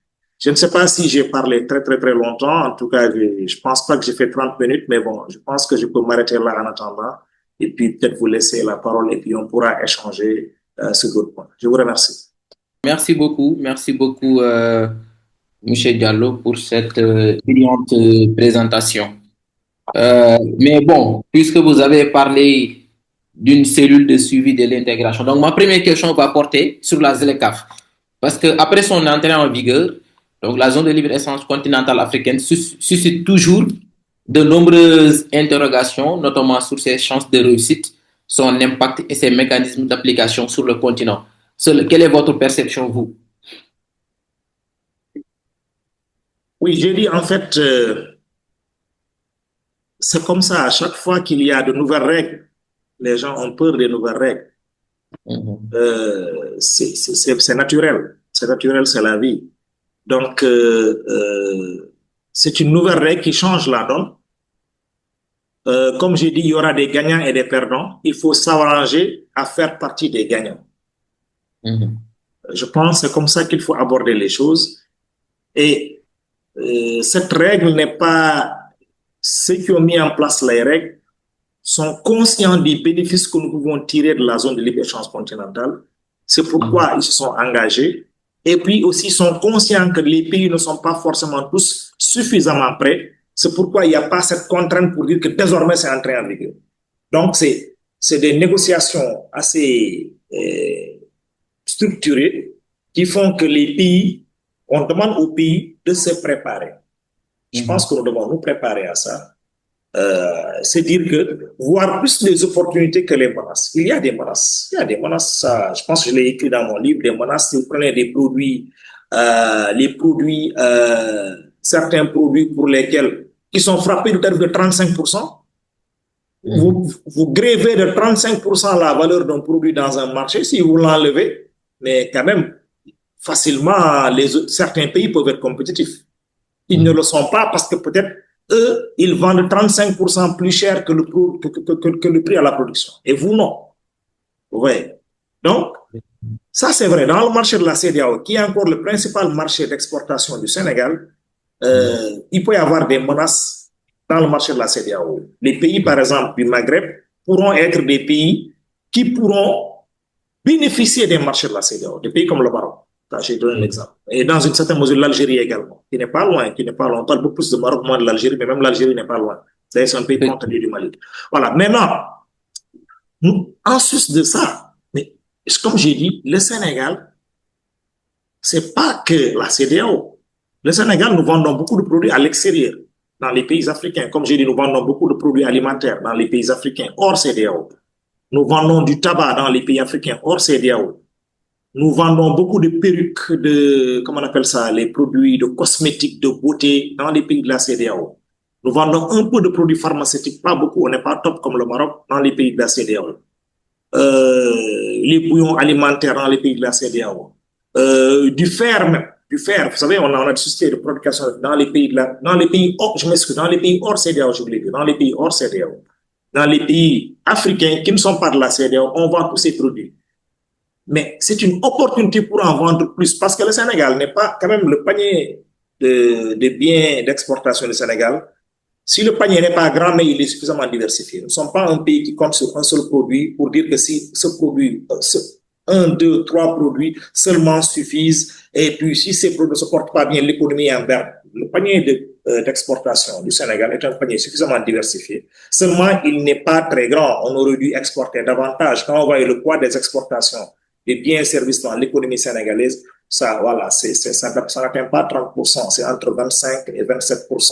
Je ne sais pas si j'ai parlé très, très, très longtemps. En tout cas, je pense pas que j'ai fait 30 minutes, mais bon, je pense que je peux m'arrêter là en attendant et puis peut-être vous laisser la parole et puis on pourra échanger sur d'autres points. Je vous remercie. Merci beaucoup, M. Diallo, pour cette brillante présentation. Mais bon, puisque vous avez parlé d'une cellule de suivi de l'intégration, donc ma première question va porter sur la ZLECAF. Parce qu'après son entrée en vigueur, donc la zone de libre-échange continentale africaine suscite toujours de nombreuses interrogations, notamment sur ses chances de réussite, son impact et ses mécanismes d'application sur le continent. Quelle est votre perception, vous? Oui, je dis en fait, c'est comme ça, à chaque fois qu'il y a de nouvelles règles, les gens ont peur des nouvelles règles. C'est naturel, c'est la vie. Donc, c'est une nouvelle règle qui change la donne. Comme j'ai dit, il y aura des gagnants et des perdants. Il faut s'arranger à faire partie des gagnants. Je pense que c'est comme ça qu'il faut aborder les choses. Et cette règle n'est pas... Ceux qui ont mis en place les règles sont conscients des bénéfices que nous pouvons tirer de la zone de libre-échange continentale. C'est pourquoi ils se sont engagés. Et puis aussi, sont conscients que les pays ne sont pas forcément tous suffisamment prêts. C'est pourquoi il n'y a pas cette contrainte pour dire que désormais c'est entré en vigueur. Donc, c'est des négociations assez structurées qui font que les pays, on demande aux pays de se préparer. Je pense que nous devons nous préparer à ça. C'est dire que voir plus les opportunités que les menaces. Il y a des menaces. Il y a des menaces. Je pense que je l'ai écrit dans mon livre. Des menaces. Si vous prenez des produits, certains produits pour lesquels qui sont frappés de tarif de 35%. Vous grévez de 35% la valeur d'un produit dans un marché. Si vous l'enlevez, mais quand même facilement, certains pays peuvent être compétitifs. Ils ne le sont pas parce que peut-être eux, ils vendent 35% plus cher que le prix à la production. Et vous, non. Vous voyez. Donc, ça c'est vrai. Dans le marché de la CEDEAO, qui est encore le principal marché d'exportation du Sénégal, il peut y avoir des menaces dans le marché de la CEDEAO. Les pays, par exemple, du Maghreb, pourront être des pays qui pourront bénéficier des marchés de la CEDEAO. Des pays comme le Maroc. J'ai donné un exemple. Et dans une certaine mesure, l'Algérie également, qui n'est pas loin, On parle beaucoup plus de Maroc, moins de l'Algérie, mais même l'Algérie n'est pas loin. C'est un pays frontalier du Mali. Voilà. Maintenant, en sus de ça, mais comme j'ai dit, le Sénégal, c'est pas que la CEDEAO. Le Sénégal, nous vendons beaucoup de produits à l'extérieur, dans les pays africains. Comme j'ai dit, nous vendons beaucoup de produits alimentaires dans les pays africains, hors CEDEAO. Nous vendons du tabac dans les pays africains, hors CEDEAO. Nous vendons beaucoup de perruques, comment on appelle ça, les produits de cosmétiques, de beauté dans les pays de la CEDEAO. Nous vendons un peu de produits pharmaceutiques, pas beaucoup, on n'est pas top comme le Maroc dans les pays de la CEDEAO. Les bouillons alimentaires dans les pays de la CEDEAO. Du fer même, du fer. Vous savez, on a des sociétés de production dans les pays dans les pays hors CEDEAO, je voulais dire, dans les pays hors CEDEAO. Dans les pays africains qui ne sont pas de la CEDEAO, on vend tous ces produits. Mais c'est une opportunité pour en vendre plus parce que le Sénégal n'est pas quand même le panier de biens d'exportation du Sénégal. Si le panier n'est pas grand, mais il est suffisamment diversifié. Nous ne sommes pas un pays qui compte sur un seul produit pour dire que si ce produit, 1, 2, 3 produits seulement suffisent et puis si ces produits ne se portent pas bien, l'économie est en berne. Le panier d'exportation du Sénégal est un panier suffisamment diversifié. Seulement, il n'est pas très grand. On aurait dû exporter davantage. Quand on voit le poids des exportations des biens et services dans l'économie sénégalaise, ça n'atteint pas 30%, c'est entre 25 et 27%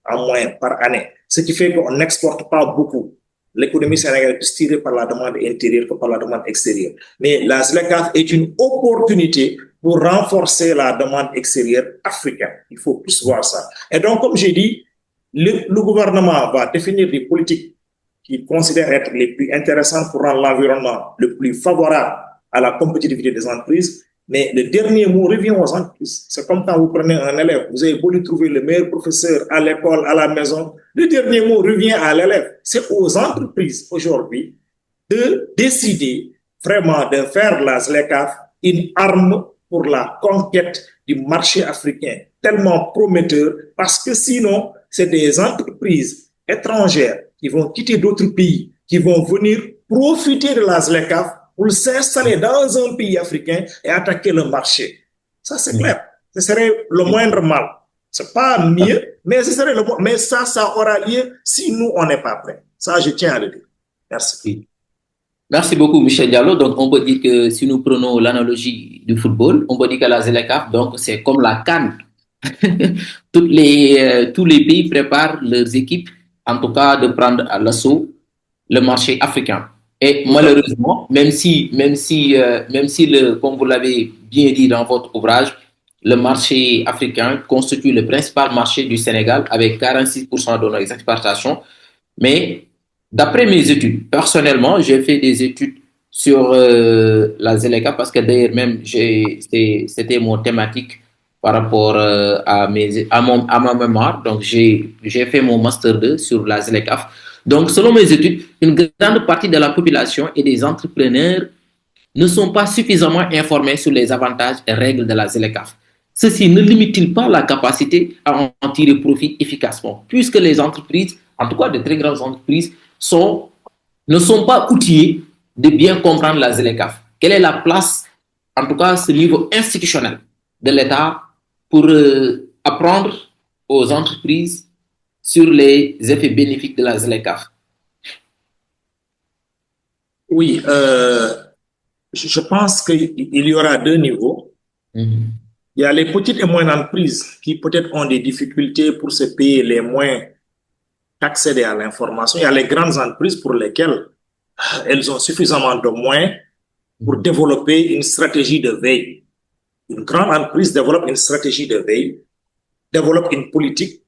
en moyenne par année. Ce qui fait qu'on n'exporte pas beaucoup. L'économie sénégalaise est plus tirée par la demande intérieure que par la demande extérieure. Mais la ZLECAf est une opportunité pour renforcer la demande extérieure africaine. Il faut plus voir ça. Et donc, comme j'ai dit, le gouvernement va définir des politiques qu'il considère être les plus intéressantes pour rendre l'environnement le plus favorable à la compétitivité des entreprises, mais le dernier mot revient aux entreprises. C'est comme quand vous prenez un élève, vous avez beau lui trouver le meilleur professeur à l'école, à la maison, le dernier mot revient à l'élève. C'est aux entreprises aujourd'hui de décider vraiment de faire la ZLECAf une arme pour la conquête du marché africain, tellement prometteur, parce que sinon, c'est des entreprises étrangères qui vont quitter d'autres pays, qui vont venir profiter de la ZLECAf pour s'installer dans un pays africain et attaquer le marché. Ça, c'est clair. Ce serait le moindre mal. C'est pas mieux, mais ce serait mais ça aura lieu si nous, on n'est pas prêts. Ça, je tiens à le dire. Merci. Merci beaucoup, Michel Diallo. Donc, on peut dire que si nous prenons l'analogie du football, on peut dire que la ZLECAf, donc, c'est comme la CAN. Tous les pays préparent leurs équipes, en tout cas, de prendre à l'assaut le marché africain. Et malheureusement, même si comme vous l'avez bien dit dans votre ouvrage, le marché africain constitue le principal marché du Sénégal avec 46% de nos exportations. Mais d'après mes études, personnellement, j'ai fait des études sur la ZLECAf parce que d'ailleurs même c'était mon thématique par rapport à ma mémoire. Donc j'ai fait mon master 2 sur la ZLECAf. Donc, selon mes études, une grande partie de la population et des entrepreneurs ne sont pas suffisamment informés sur les avantages et règles de la ZLECAf. Ceci ne limite-t-il pas la capacité à en tirer profit efficacement, puisque les entreprises, en tout cas de très grandes entreprises, sont ne sont pas outillés de bien comprendre la ZLECAf. Quelle est la place, en tout cas ce niveau institutionnel de l'État pour apprendre aux entreprises sur les effets bénéfiques de la ZLECAf? Oui, je pense qu'il y aura deux niveaux. Il y a les petites et moyennes entreprises qui peut-être ont des difficultés pour se payer les moins accéder à l'information. Il y a les grandes entreprises pour lesquelles elles ont suffisamment de moyens pour développer une stratégie de veille. Une grande entreprise développe une stratégie de veille, développe une politique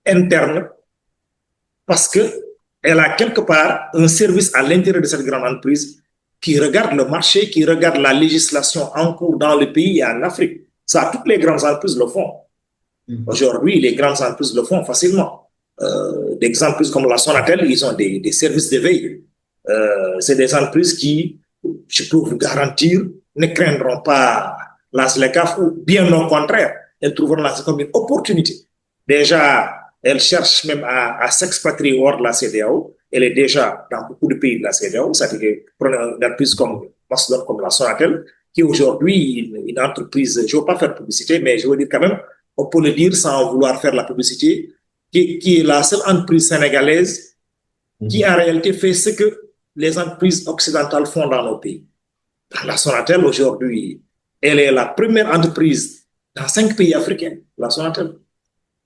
interne parce qu'elle a quelque part un service à l'intérieur de cette grande entreprise qui regarde le marché, qui regarde la législation en cours dans le pays et en Afrique. Ça, toutes les grandes entreprises le font. Aujourd'hui, les grandes entreprises le font facilement. Des entreprises comme la Sonatel, ils ont des services de veille. C'est des entreprises qui, je peux vous garantir, ne craindront pas la ZLECAf ou bien au contraire, elles trouveront la ZLECAf comme une opportunité. Déjà, elles cherchent même à s'expatrier hors de la CEDEAO. Elle est déjà dans beaucoup de pays de la CEDEAO. C'est-à-dire que prenez une entreprise comme la Sonatel, qui est aujourd'hui une entreprise, je ne veux pas faire publicité, mais je veux dire quand même, on peut le dire sans vouloir faire la publicité, qui est la seule entreprise sénégalaise qui en réalité fait ce que les entreprises occidentales font dans nos pays. La Sonatel, aujourd'hui, elle est la première entreprise dans 5 pays africains, la Sonatel.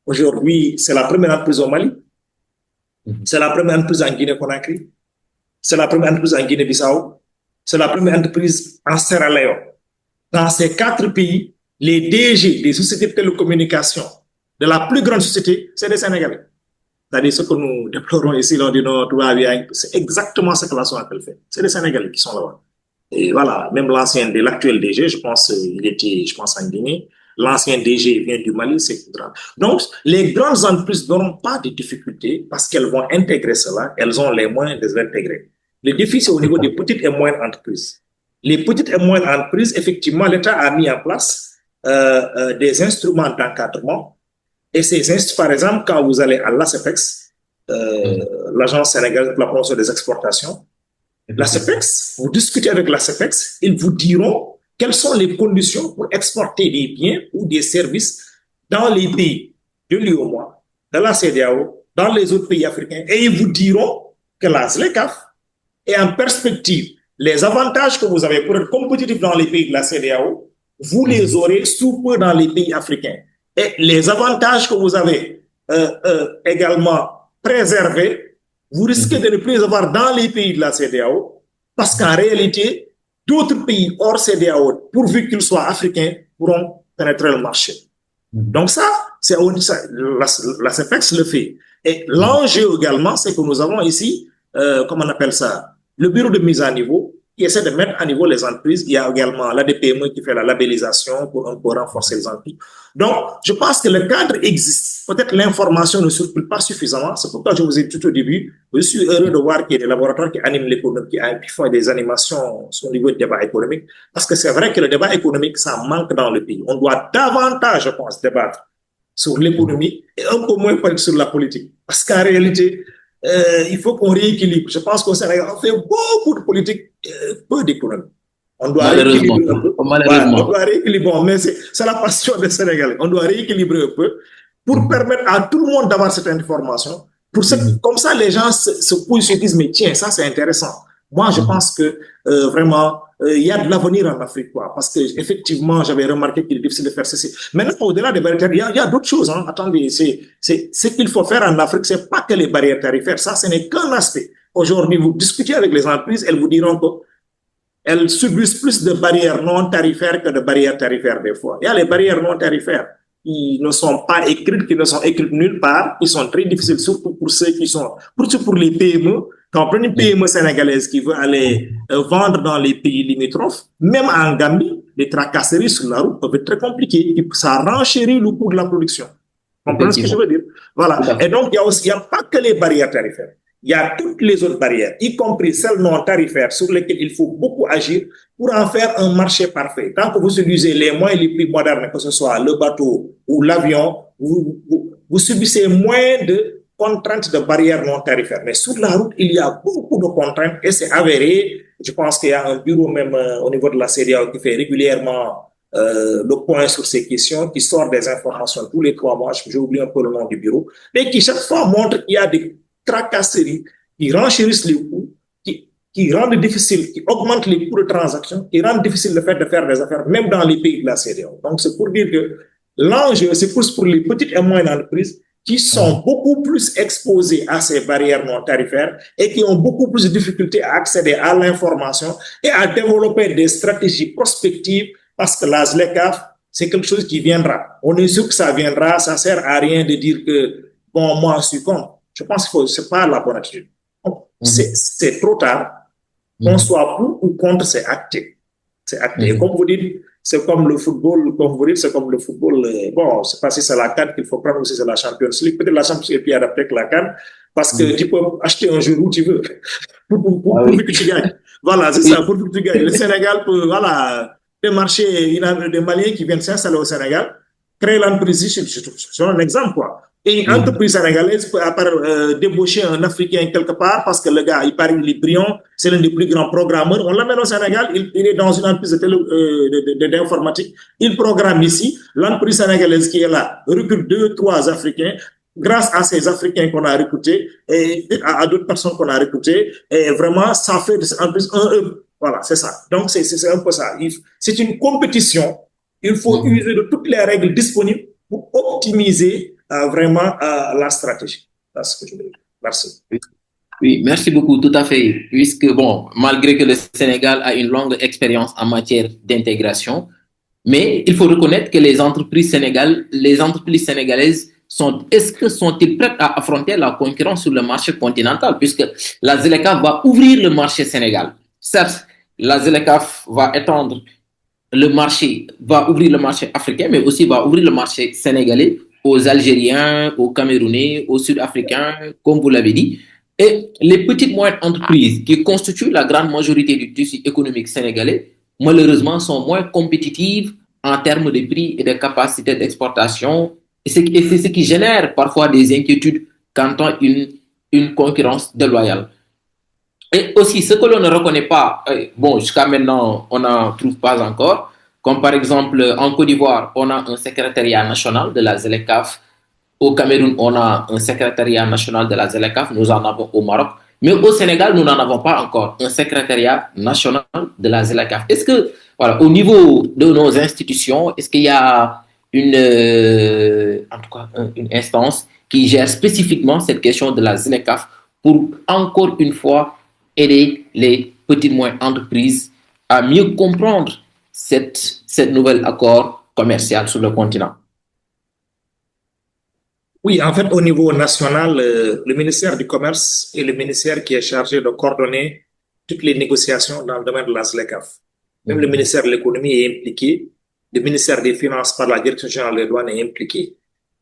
Aujourd'hui, c'est la première entreprise au Mali, c'est la première entreprise en Guinée-Conakry, c'est la première entreprise en Guinée-Bissau, c'est la première entreprise en Sierra Leone. Dans ces 4 pays, les DG des sociétés de télécommunications, de la plus grande société, c'est des Sénégalais. C'est-à-dire ce que nous déplorons ici, l'on dit non, tout va bien. C'est exactement ce que la Sonatel fait. C'est des Sénégalais qui sont là-bas. Et voilà, même l'actuel DG, je pense, il était, je pense, en Guinée. L'ancien DG vient du Mali, c'est grave. Donc, les grandes entreprises n'auront pas de difficultés parce qu'elles vont intégrer cela, elles ont les moyens de l'intégrer. Le défi, c'est au niveau des petites et moyennes entreprises. Les petites et moyennes entreprises, effectivement, l'État a mis en place des instruments d'encadrement. Et ces instruments, par exemple, quand vous allez à l'ACEPEX, l'Agence sénégalaise pour la promotion des exportations, l'ACEPEX, vous discutez avec l'ACEPEX, ils vous diront quelles sont les conditions pour exporter des biens ou des services dans les pays de l'UEMOA, de la CEDEAO, dans les autres pays africains. Et ils vous diront que la ZLECAf est en perspective. Les avantages que vous avez pour être compétitif dans les pays de la CEDEAO, vous les aurez sous peu dans les pays africains. Et les avantages que vous avez également préservés, vous risquez de ne plus les avoir dans les pays de la CEDEAO parce qu'en réalité, d'autres pays hors CEDEAO, pourvu qu'ils soient africains, pourront pénétrer le marché. Donc ça, la CEPEX le fait. Et l'enjeu également, c'est que nous avons ici, comment on appelle ça, le bureau de mise à niveau qui essaie de mettre à niveau les entreprises. Il y a également l'ADPME qui fait la labellisation pour un peu renforcer les entreprises. Donc, je pense que le cadre existe. Peut-être l'information ne circule pas suffisamment. C'est pourquoi je vous ai dit tout au début, je suis heureux de voir qu'il y a des laboratoires qui animent l'économie, qui font des animations au niveau du débat économique. Parce que c'est vrai que le débat économique, ça manque dans le pays. On doit davantage, je pense, débattre sur l'économie et un peu moins sur la politique. Parce qu'en réalité, il faut qu'on rééquilibre. Je pense qu'au Sénégal, on fait beaucoup de politique, peu d'économie. On doit rééquilibrer un peu. Malheureusement. On doit rééquilibrer. Bon, mais c'est la passion des Sénégalais. On doit rééquilibrer un peu pour permettre à tout le monde d'avoir cette information. Comme ça, les gens se posent et se disent, mais tiens, ça c'est intéressant. Moi, je pense que vraiment, il y a de l'avenir en Afrique, quoi. Parce que effectivement, j'avais remarqué qu'il est difficile de faire ceci. Maintenant, au-delà des barrières tarifaires, il y a d'autres choses. Hein. Attendez, ce qu'il faut faire en Afrique, c'est pas que les barrières tarifaires. Ça, ce n'est qu'un aspect. Aujourd'hui, vous discutez avec les entreprises, elles vous diront qu'elles subissent plus de barrières non tarifaires que de barrières tarifaires des fois. Il y a les barrières non tarifaires qui ne sont pas écrites, qui ne sont écrites nulle part, qui sont très difficiles, surtout pour ceux qui sont, surtout pour les PME. Quand on prend une PME sénégalaise qui veut aller vendre dans les pays limitrophes, même en Gambie, les tracasseries sur la route peuvent être très compliquées. Ça renchérit le coût de la production. Vous comprenez ce que je veux dire? Voilà. Et donc, il n'y a pas que les barrières tarifaires. Il y a toutes les autres barrières, y compris celles non tarifaires sur lesquelles il faut beaucoup agir pour en faire un marché parfait. Tant que vous utilisez les moyens les plus modernes, que ce soit le bateau ou l'avion, vous subissez moins de contraintes de barrières non tarifaires. Mais sur la route, il y a beaucoup de contraintes et c'est avéré. Je pense qu'il y a un bureau même au niveau de la CEDEAO qui fait régulièrement le point sur ces questions, qui sort des informations tous les 3 mois. J'ai oublié un peu le nom du bureau, mais qui chaque fois montre qu'il y a des tracasseries qui renchérissent les coûts, qui rendent difficile, qui augmentent les coûts de transaction, qui rendent difficile le fait de faire des affaires, même dans les pays de la CEDEAO. Donc, c'est pour dire que l'enjeu, c'est plus pour les petites et moyennes entreprises qui sont beaucoup plus exposées à ces barrières non tarifaires et qui ont beaucoup plus de difficultés à accéder à l'information et à développer des stratégies prospectives parce que la ZLECAf, c'est quelque chose qui viendra. On est sûr que ça viendra, ça sert à rien de dire que, bon, moi, je suis contre. Je pense que c'est pas la bonne attitude. C'est trop tard. Qu'on soit pour ou contre, c'est acté. C'est acté. Et comme vous dites, c'est comme le football, comme vous dites, c'est comme le football. Bon, c'est pas si c'est la CAN qu'il faut prendre ou si c'est la Champions League. Peut-être la Champions League est plus adaptée que la CAN parce que tu peux acheter un jour où tu veux pour que tu gagnes. Voilà, c'est ça, pour que tu gagnes. Le Sénégal peut, voilà, démarcher, il y a des Maliens qui viennent s'installer au Sénégal, créer l'entreprise, c'est un exemple, quoi. Et une entreprise sénégalaise peut débaucher un Africain quelque part parce que le gars, il paraît, il est brillant, c'est l'un des plus grands programmeurs. On l'amène au Sénégal, il est dans une entreprise d'informatique. Il programme ici. L'entreprise sénégalaise qui est là recrute 2, 3 Africains. Grâce à ces Africains qu'on a recrutés et à d'autres personnes qu'on a recrutées, et vraiment, ça fait de cette entreprise voilà, c'est ça. Donc, c'est un peu ça. C'est une compétition. Il faut user de toutes les règles disponibles pour optimiser vraiment la stratégie. C'est ce que je veux dire. Merci. Oui, merci beaucoup, tout à fait. Puisque, bon, malgré que le Sénégal a une longue expérience en matière d'intégration, mais il faut reconnaître que les entreprises sénégalaises sont-ils prêtes à affronter la concurrence sur le marché continental, puisque la ZLECAf va ouvrir le marché Sénégal. Certes, la ZLECAf va étendre le marché, va ouvrir le marché africain, mais aussi va ouvrir le marché sénégalais aux Algériens, aux Camerounais, aux Sud-Africains, comme vous l'avez dit. Et les petites moyennes entreprises qui constituent la grande majorité du tissu économique sénégalais, malheureusement, sont moins compétitives en termes de prix et de capacité d'exportation. Et c'est ce qui génère parfois des inquiétudes quant à une concurrence déloyale. Et aussi, ce que l'on ne reconnaît pas, bon, jusqu'à maintenant, on n'en trouve pas encore, comme par exemple en Côte d'Ivoire, on a un secrétariat national de la ZLECAf. Au Cameroun, on a un secrétariat national de la ZLECAf, nous en avons au Maroc. Mais au Sénégal, nous n'en avons pas encore un secrétariat national de la ZLECAf. Est-ce que, voilà, au niveau de nos institutions, est-ce qu'il y a en tout cas, une instance qui gère spécifiquement cette question de la ZLECAf pour, encore une fois, aider les petites et moyennes entreprises à mieux comprendre cette nouvel accord commercial sur le continent? Oui, en fait, au niveau national, le ministère du Commerce est le ministère qui est chargé de coordonner toutes les négociations dans le domaine de la ZLECAf. Même le ministère de l'économie est impliqué, le ministère des Finances par la Direction générale des douanes est impliqué.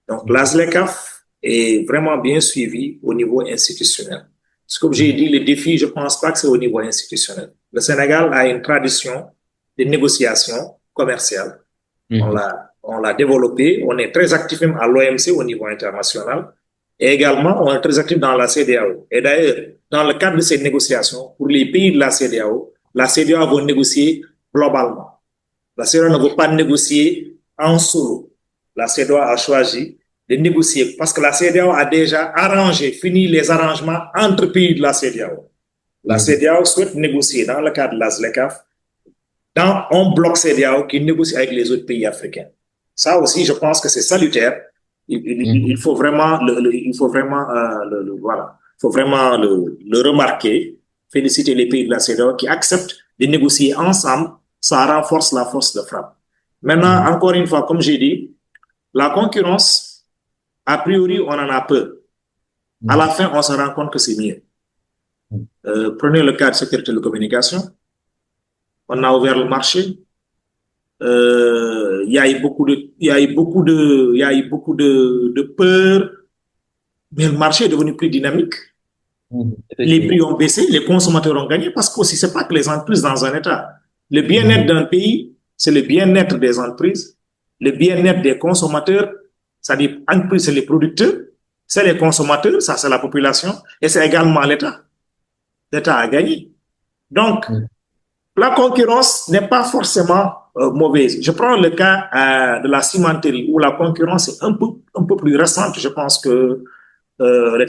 Donc, la ZLECAf est vraiment bien suivie au niveau institutionnel. Comme j'ai dit, le défi, je ne pense pas que c'est au niveau institutionnel. Le Sénégal a une tradition de négociation commerciale. On l'a développé. On est très actif même à l'OMC au niveau international. Et également, on est très actif dans la CEDEAO. Et d'ailleurs, dans le cadre de ces négociations, pour les pays de la CEDEAO va négocier globalement. La CEDEAO ne veut pas négocier en solo. La CEDEAO a choisi de négocier parce que la CEDEAO a déjà fini les arrangements entre pays de la CEDEAO. La CEDEAO souhaite négocier dans le cadre de la ZLECAf dans un bloc CEDEAO qui négocie avec les autres pays africains. Ça aussi, je pense que c'est salutaire. Il faut vraiment le remarquer, féliciter les pays de la CEDEAO qui acceptent de négocier ensemble. Ça renforce la force de frappe. Maintenant, encore une fois, comme j'ai dit, la concurrence, a priori, on en a peur. À la fin, on se rend compte que c'est mieux. Prenez le cas de sécurité de communication. On a ouvert le marché. Il y a eu beaucoup de peur, mais le marché est devenu plus dynamique. Les prix ont baissé, les consommateurs ont gagné parce que c'est pas que les entreprises dans un état. Le bien-être d'un pays, c'est le bien-être des entreprises, le bien-être des consommateurs, c'est-à-dire entreprises, c'est les producteurs, c'est les consommateurs, ça c'est la population, et c'est également l'État. L'État a gagné. Donc, la concurrence n'est pas forcément mauvaise. Je prends le cas de la cimenterie, où la concurrence est un peu plus récente. Je pense que les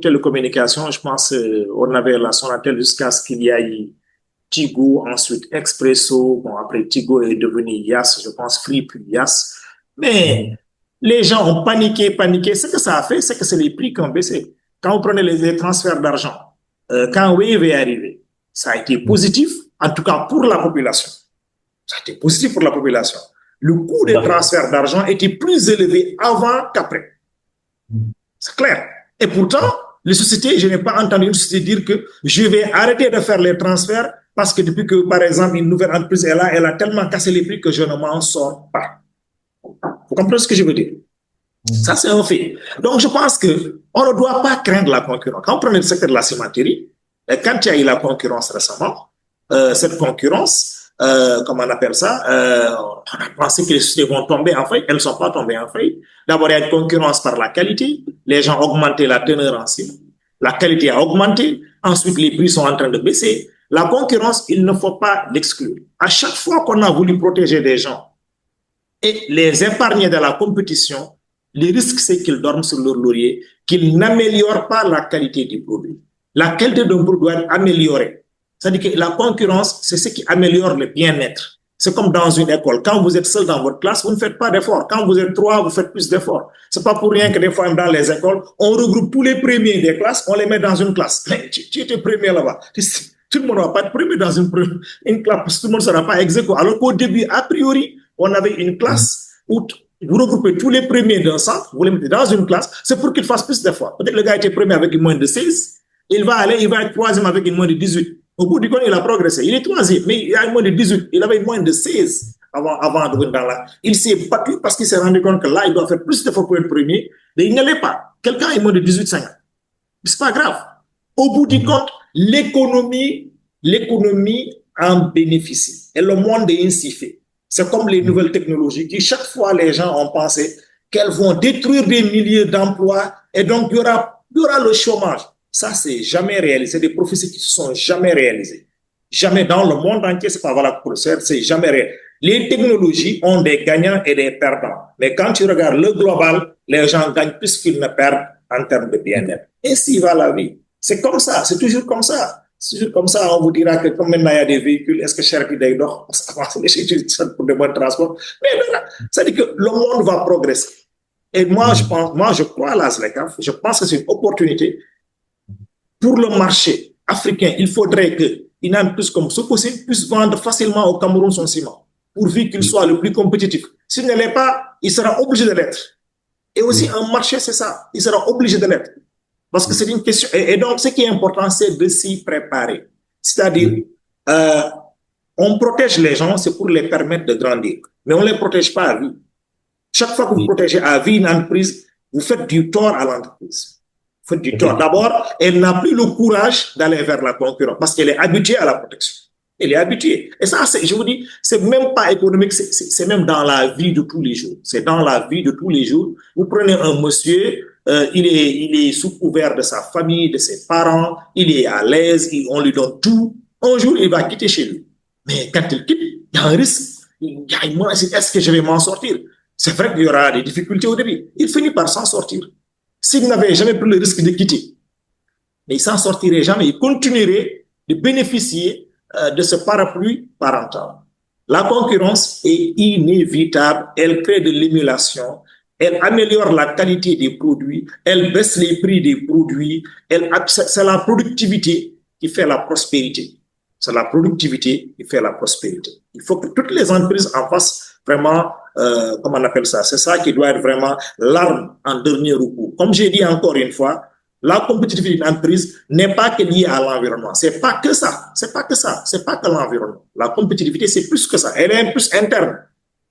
télécommunications, je pense on avait la Sonatel jusqu'à ce qu'il y ait Tigo, ensuite Expresso. Bon, après Tigo est devenu Yas, je pense Free puis Yas. Mais les gens ont paniqué. Ce que ça a fait, c'est que c'est les prix qui ont baissé. Quand vous prenez les transferts d'argent, quand Wave est arrivé, ça a été positif, en tout cas pour la population. Ça a été positif pour la population. Le coût des transferts d'argent était plus élevé avant qu'après. C'est clair. Et pourtant, les sociétés, je n'ai pas entendu une société dire que je vais arrêter de faire les transferts parce que depuis que, par exemple, une nouvelle entreprise est là, elle a tellement cassé les prix que je ne m'en sors pas. Vous comprenez ce que je veux dire? Ça, c'est un fait. Donc, je pense qu'on ne doit pas craindre la concurrence. Quand on prend le secteur de la cimenterie, quand il y a eu la concurrence récemment, cette concurrence, comment on appelle ça, on a pensé que les sociétés vont tomber en faillite. Elles ne sont pas tombées en faillite. D'abord, il y a une concurrence par la qualité. Les gens ont augmenté la teneur en ciment. La qualité a augmenté. Ensuite, les prix sont en train de baisser. La concurrence, il ne faut pas l'exclure. À chaque fois qu'on a voulu protéger des gens et les épargner de la compétition, le risque, c'est qu'ils dorment sur leur laurier, qu'ils n'améliorent pas la qualité du produit. La qualité d'un produit doit être améliorée. C'est-à-dire que la concurrence, c'est ce qui améliore le bien-être. C'est comme dans une école. Quand vous êtes seul dans votre classe, vous ne faites pas d'efforts. Quand vous êtes trois, vous faites plus d'efforts. C'est pas pour rien que des fois, dans les écoles, on regroupe tous les premiers des classes, on les met dans une classe. Mais tu étais premier là-bas. Tout le monde ne va pas être premier dans une classe. Tout le monde ne sera pas ex aequo. Alors qu'au début, a priori, on avait une classe où vous regroupez tous les premiers d'un centre, vous les mettez dans une classe, c'est pour qu'ils fassent plus d'efforts. Peut-être le gars était premier avec une moyenne de 16, il va être troisième avec une moyenne de 18. Au bout du compte, il a progressé. Il est troisième, mais il a une moyenne de 18. Il avait une moyenne de 16 avant de venir dans là. Il s'est battu parce qu'il s'est rendu compte que là, il doit faire plus d'efforts pour être premier, mais il ne l'est pas. Quelqu'un a une moyenne de 18, 50. C'est pas grave. Au bout du compte, l'économie en bénéficie. Et le monde est ainsi fait. C'est comme les nouvelles technologies qui, chaque fois, les gens ont pensé qu'elles vont détruire des milliers d'emplois et donc il y aura le chômage. Ça, c'est jamais réalisé. C'est des prophéties qui se sont jamais réalisées. Jamais dans le monde entier, c'est pas valable pour le CERF, c'est jamais réalisé. Les technologies ont des gagnants et des perdants. Mais quand tu regardes le global, les gens gagnent plus qu'ils ne perdent en termes de bien-être. Ainsi va la vie. C'est comme ça, c'est toujours comme ça. C'est toujours comme ça, on vous dira que comme maintenant il y a des véhicules, est-ce que cher qui d'ailleurs, pour des moyens de transport. Mais ça dit que le monde va progresser. Et moi, je crois à la ZLECAf, je pense que c'est une opportunité pour le marché africain. Il faudrait qu'une entreprise comme Sococim puisse vendre facilement au Cameroun son ciment, pourvu qu'il soit le plus compétitif. S'il ne l'est pas, il sera obligé de l'être. Et aussi, un marché, c'est ça, il sera obligé de l'être. Parce que c'est une question. Et donc, ce qui est important, c'est de s'y préparer. C'est-à-dire, on protège les gens, c'est pour les permettre de grandir. Mais on ne les protège pas à vie. Chaque fois que vous protégez à vie une entreprise, vous faites du tort à l'entreprise. Vous faites du tort. D'abord, elle n'a plus le courage d'aller vers la concurrence parce qu'elle est habituée à la protection. Elle est habituée. Et ça, je vous dis, c'est même pas économique, c'est même dans la vie de tous les jours. C'est dans la vie de tous les jours. Vous prenez un monsieur, il est sous couvert de sa famille, de ses parents, il est à l'aise, on lui donne tout. Un jour, il va quitter chez lui. Mais quand il quitte, il y a un risque. Il y a une menace. Est-ce que je vais m'en sortir? C'est vrai qu'il y aura des difficultés au début. Il finit par s'en sortir. S'il n'avait jamais pris le risque de quitter, mais il s'en sortirait jamais. Il continuerait de bénéficier de ce parapluie parental. La concurrence est inévitable. Elle crée de l'émulation. Elle améliore la qualité des produits. Elle baisse les prix des produits. C'est la productivité qui fait la prospérité. C'est la productivité qui fait la prospérité. Il faut que toutes les entreprises en fassent vraiment, comment on appelle ça? C'est ça qui doit être vraiment l'arme en dernier recours. Comme j'ai dit encore une fois, la compétitivité d'une entreprise n'est pas que liée à l'environnement. C'est pas que ça. C'est pas que ça. C'est pas que l'environnement. La compétitivité, c'est plus que ça. Elle est un plus interne.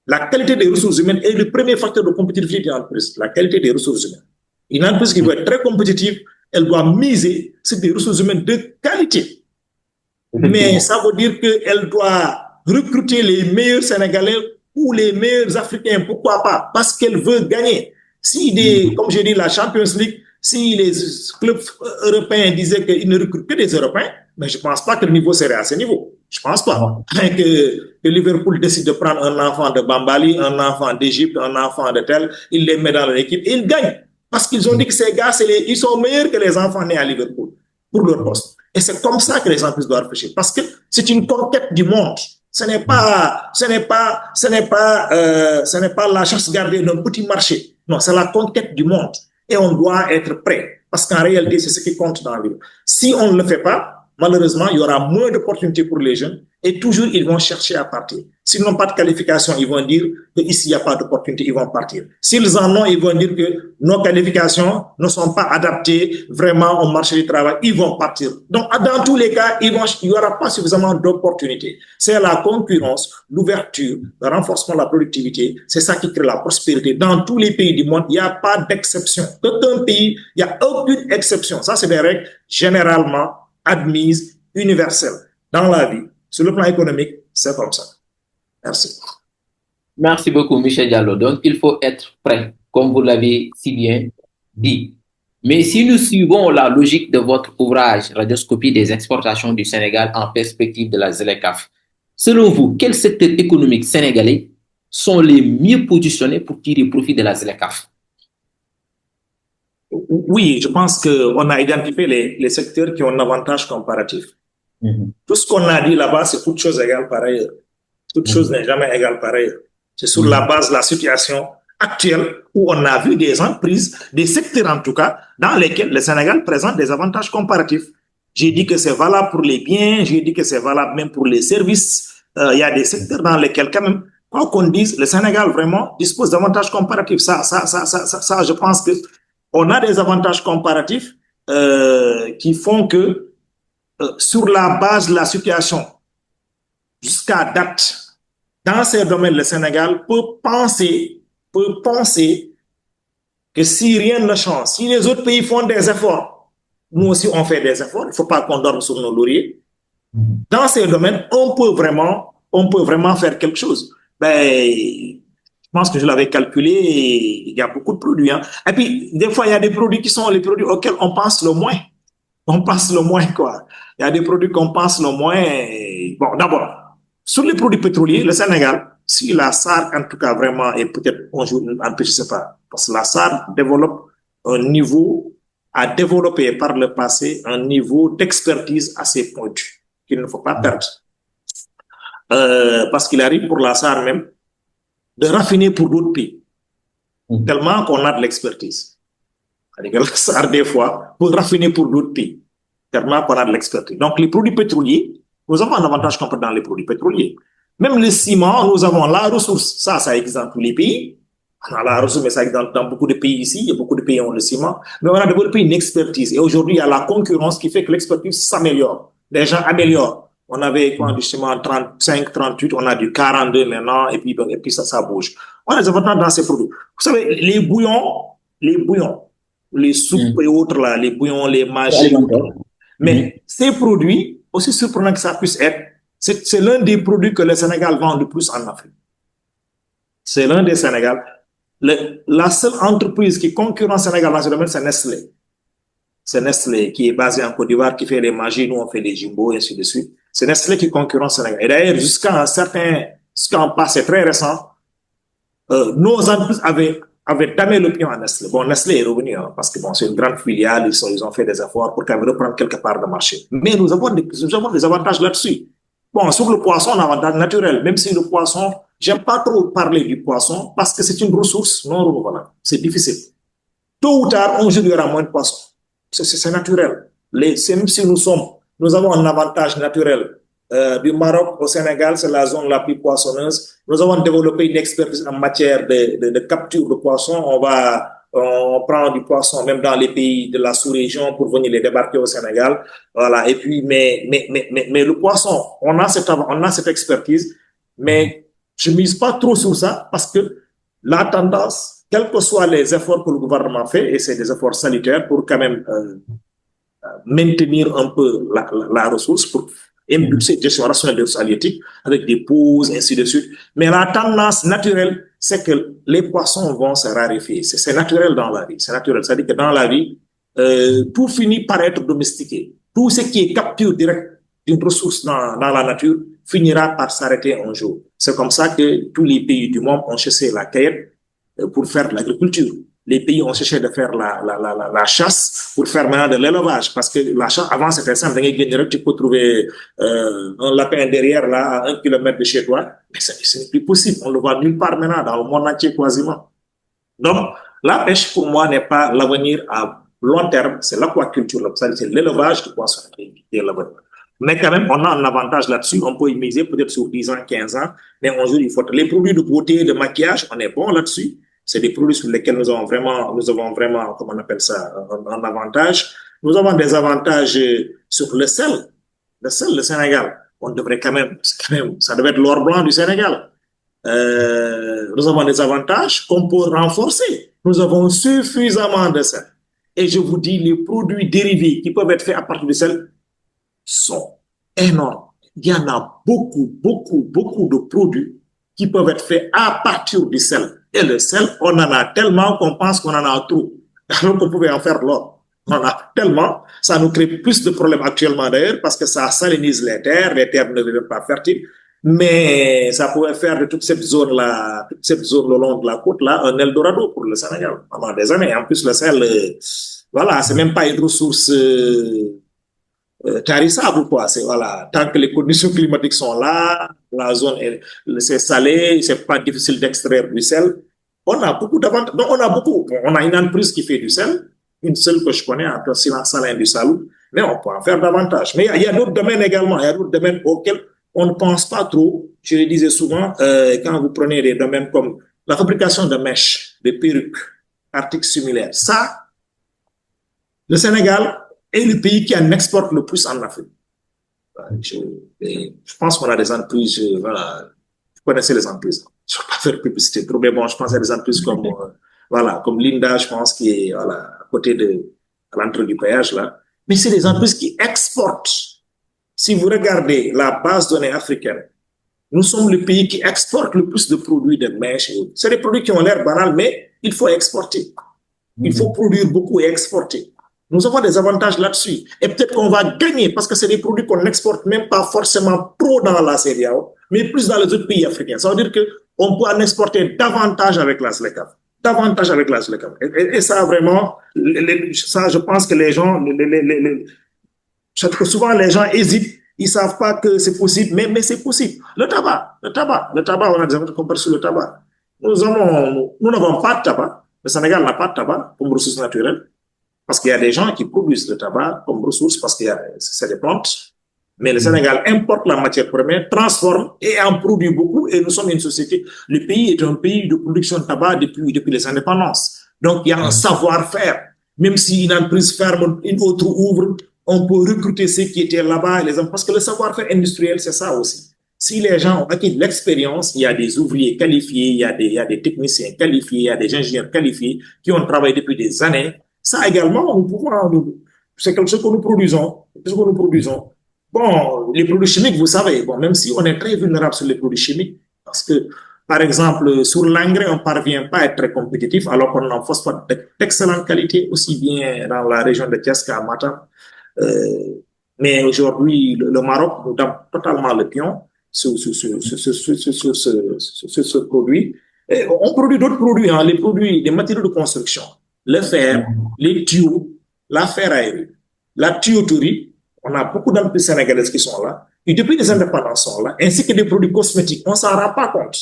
La qualité des ressources humaines est le premier facteur de compétitivité d'une entreprise. La qualité des ressources humaines. Une entreprise qui doit être très compétitive, elle doit miser sur des ressources humaines de qualité. Mais ça veut dire qu'elle doit recruter les meilleurs Sénégalais ou les meilleurs Africains. Pourquoi pas? Parce qu'elle veut gagner. Comme je dis, la Champions League, si les clubs européens disaient qu'ils ne recrutent que des Européens, mais je ne pense pas que le niveau serait à ce niveau. Je ne pense pas. Que Liverpool décide de prendre un enfant de Bambali, un enfant d'Égypte, un enfant de tel, il les met dans l'équipe et ils gagnent. Parce qu'ils ont dit que ces gars, ils sont meilleurs que les enfants nés à Liverpool pour leur poste. Et c'est comme ça que les gens doivent réfléchir. Parce que c'est une conquête du monde. Ce n'est pas la chasse gardée d'un petit marché. Non, c'est la conquête du monde. Et on doit être prêt. Parce qu'en réalité, c'est ce qui compte dans la vie. Si on ne le fait pas, malheureusement, il y aura moins d'opportunités pour les jeunes et toujours ils vont chercher à partir. S'ils n'ont pas de qualification, ils vont dire qu'ici, il n'y a pas d'opportunité, ils vont partir. S'ils en ont, ils vont dire que nos qualifications ne sont pas adaptées vraiment au marché du travail, ils vont partir. Donc, dans tous les cas, il n'y aura pas suffisamment d'opportunités. C'est la concurrence, l'ouverture, le renforcement de la productivité, c'est ça qui crée la prospérité. Dans tous les pays du monde, il n'y a pas d'exception. Aucun pays, il n'y a aucune exception. Ça, c'est des règles généralement admises, universelles dans la vie. Sur le plan économique, c'est comme ça. Merci. Merci beaucoup, Michel Diallo. Donc, il faut être prêt, comme vous l'avez si bien dit. Mais si nous suivons la logique de votre ouvrage Radioscopie des exportations du Sénégal en perspective de la ZLECAf, selon vous, quels secteurs économiques sénégalais sont les mieux positionnés pour tirer profit de la ZLECAf? Oui, je pense qu'on a identifié les secteurs qui ont un avantage comparatif. Tout ce qu'on a dit là-bas, c'est toute chose égale par ailleurs. Toute chose n'est jamais égale par ailleurs. C'est sur la base de la situation actuelle où on a vu des entreprises, des secteurs en tout cas, dans lesquels le Sénégal présente des avantages comparatifs. J'ai dit que c'est valable pour les biens, j'ai dit que c'est valable même pour les services. Il y a des secteurs dans lesquels quand même, quoi qu'on dise, le Sénégal vraiment dispose d'avantages comparatifs. Ça, je pense que on a des avantages comparatifs qui font que sur la base de la situation jusqu'à date, dans ces domaines, le Sénégal peut penser que si rien ne change, si les autres pays font des efforts, nous aussi on fait des efforts, il ne faut pas qu'on dorme sur nos lauriers. Dans ces domaines, on peut vraiment faire quelque chose. Je pense que je l'avais calculé, il y a beaucoup de produits. Hein. Et puis, des fois, il y a des produits qui sont les produits auxquels on pense le moins. On pense le moins, quoi. Il y a des produits qu'on pense le moins. Bon, d'abord, sur les produits pétroliers, le Sénégal, si la SAR, en tout cas, vraiment, et peut-être un jour, je ne sais pas, parce que la SAR développe a développé par le passé un niveau d'expertise assez pointu, qu'il ne faut pas perdre. Parce qu'il arrive pour la SAR même de raffiner pour d'autres pays, tellement qu'on a de l'expertise. La SAR, des fois, pour raffiner pour d'autres pays, tellement qu'on a de l'expertise. Donc, les produits pétroliers, nous avons un avantage complet dans les produits pétroliers. Même le ciment, nous avons la ressource. Ça existe dans tous les pays. On a la ressource, mais ça existe dans beaucoup de pays ici. Il y a beaucoup de pays qui ont le ciment. Mais on a développé une expertise. Et aujourd'hui, il y a la concurrence qui fait que l'expertise s'améliore. Les gens améliorent. On avait du ciment 35, 38, on a du 42 maintenant, et puis ça bouge. On a des avantages dans ces produits. Vous savez, les bouillons, les soupes et autres, là, les bouillons, les mâches. Mais ces produits, aussi surprenant que ça puisse être, c'est l'un des produits que le Sénégal vend le plus en Afrique. C'est l'un des Sénégal. La seule entreprise qui concurrence Sénégal dans ce domaine, c'est Nestlé. C'est Nestlé qui est basé en Côte d'Ivoire, qui fait les magie, nous on fait les jumbo, et ainsi de suite. C'est Nestlé qui concurrence Sénégal. Et d'ailleurs, jusqu'à un passé très récent, nos entreprises avaient damé le pied à Nestlé. Bon, Nestlé est revenu, hein, parce que bon, c'est une grande filiale, ils ont fait des efforts pour qu'elle reprenne quelque part de marché. Mais nous avons des avantages là-dessus. Bon, sur le poisson, on a un avantage naturel. Même si le poisson, j'aime pas trop parler du poisson parce que c'est une ressource non renouvelable. C'est difficile. Tôt ou tard, un jour, il y aura moins de poissons. C'est naturel. Même si nous avons un avantage naturel. Du Maroc au Sénégal, c'est la zone la plus poissonneuse. Nous avons développé une expertise en matière de capture de poissons. On prend du poisson même dans les pays de la sous-région pour venir les débarquer au Sénégal. Voilà. Et puis, mais le poisson, on a cette expertise, mais je mise pas trop sur ça parce que la tendance, quels que soient les efforts que le gouvernement fait, et c'est des efforts sanitaires pour quand même maintenir un peu la ressource, pour impulser une gestion rationnelle des ressources halieutiques avec des pauses, ainsi de suite. Mais la tendance naturelle, c'est que les poissons vont se raréfier. C'est naturel dans la vie. C'est naturel. C'est-à-dire que dans la vie, tout finit par être domestiqué. Tout ce qui est capture directe d'une ressource dans la nature finira par s'arrêter un jour. C'est comme ça que tous les pays du monde ont cessé la cueillette pour faire de l'agriculture. Les pays ont cherché de faire la chasse pour faire maintenant de l'élevage. Parce que la chasse, avant, c'était simple. Tu peux trouver un lapin derrière, là, à 1 kilomètre de chez toi. Mais ce n'est plus possible. On le voit nulle part maintenant, dans le monde entier quasiment. Donc, la pêche, pour moi, n'est pas l'avenir à long terme. C'est l'aquaculture. C'est l'élevage du poisson qui est l'avenir. Mais quand même, on a un avantage là-dessus. On peut y miser peut-être sur 10 ans, 15 ans. Mais un jour, il faut... Les produits de beauté, de maquillage, on est bon là-dessus. C'est des produits sur lesquels nous avons vraiment, comment on appelle ça, un avantage. Nous avons des avantages sur le sel. Le sel, le Sénégal. On devrait quand même, ça devait être l'or blanc du Sénégal. Nous avons des avantages qu'on peut renforcer. Nous avons suffisamment de sel. Et je vous dis, les produits dérivés qui peuvent être faits à partir du sel sont énormes. Il y en a beaucoup de produits qui peuvent être faits à partir du sel. Et le sel, on en a tellement qu'on pense qu'on en a trop. Alors qu'on pouvait en faire l'or. On en a tellement. Ça nous crée plus de problèmes actuellement d'ailleurs parce que ça salinise les terres ne deviennent pas fertiles. Mais ça pourrait faire de toute cette zone-là, toute cette zone le long de la côte, là, un Eldorado pour le Sénégal pendant des années. En plus, le sel, voilà, c'est même pas une ressource tarissable, quoi. C'est, voilà, tant que les conditions climatiques sont là, la zone c'est salé, c'est pas difficile d'extraire du sel. On a beaucoup d'avantages. Donc, on a une entreprise qui fait du sel, une seule que je connais, après Salin du Salou, mais on peut en faire davantage. Mais il y a d'autres domaines également, il y a d'autres domaines auxquels on ne pense pas trop. Je le disais souvent, quand vous prenez des domaines comme la fabrication de mèches, de perruques, articles similaires, ça, le Sénégal est le pays qui en exporte le plus en Afrique. Je pense qu'on a des entreprises, voilà, vous connaissez les entreprises. Je ne vais pas faire publicité trop, mais bon, je pense à des entreprises comme, voilà, comme Linda, je pense, qui est, voilà, à côté à l'entrée du péage, là. Mais c'est des entreprises qui exportent. Si vous regardez la base de données africaine, nous sommes le pays qui exporte le plus de produits de mèches. C'est des produits qui ont l'air banals, mais il faut exporter. Il faut produire beaucoup et exporter. Nous avons des avantages là-dessus. Et peut-être qu'on va gagner parce que c'est des produits qu'on n'exporte même pas forcément trop dans la CEDEAO, mais plus dans les autres pays africains. Ça veut dire qu'on peut en exporter davantage avec la SLECAF. Davantage avec la SLECAF. Et ça, vraiment, ça, je pense que les gens, souvent les gens hésitent. Ils savent pas que c'est possible, mais c'est possible. Le tabac, on a des avantages comparés sur le tabac. Nous n'avons pas de tabac. Le Sénégal n'a pas de tabac comme ressource naturelle. Parce qu'il y a des gens qui produisent le tabac comme ressource parce que c'est des plantes. Mais le Sénégal importe la matière première, transforme et en produit beaucoup. Et nous sommes une société. Le pays est un pays de production de tabac depuis les indépendances. Donc, il y a un savoir-faire. Même si une entreprise ferme, une autre ouvre, on peut recruter ceux qui étaient là-bas. Parce que le savoir-faire industriel, c'est ça aussi. Si les gens ont acquis de l'expérience, il y a des ouvriers qualifiés, il y a des techniciens qualifiés, il y a des ingénieurs qualifiés qui ont travaillé depuis des années. Ça également, c'est quelque chose que nous produisons. Bon, les produits chimiques, vous savez, bon, même si on est très vulnérable sur les produits chimiques, parce que, par exemple, sur l'engrais, on ne parvient pas à être très compétitif, alors qu'on en phosphate d'excellente qualité, aussi bien dans la région de Thiès qu'à Matam. Mais aujourd'hui, le Maroc nous donne totalement le pion sur ce produit. Et on produit d'autres produits, hein, les produits, des matériaux de construction. Le fer, les tuyaux, la ferraille, la tuyauterie. On a beaucoup d'entreprises sénégalaises qui sont là. Et depuis les indépendances sont là, ainsi que des produits cosmétiques. On ne s'en rend pas compte.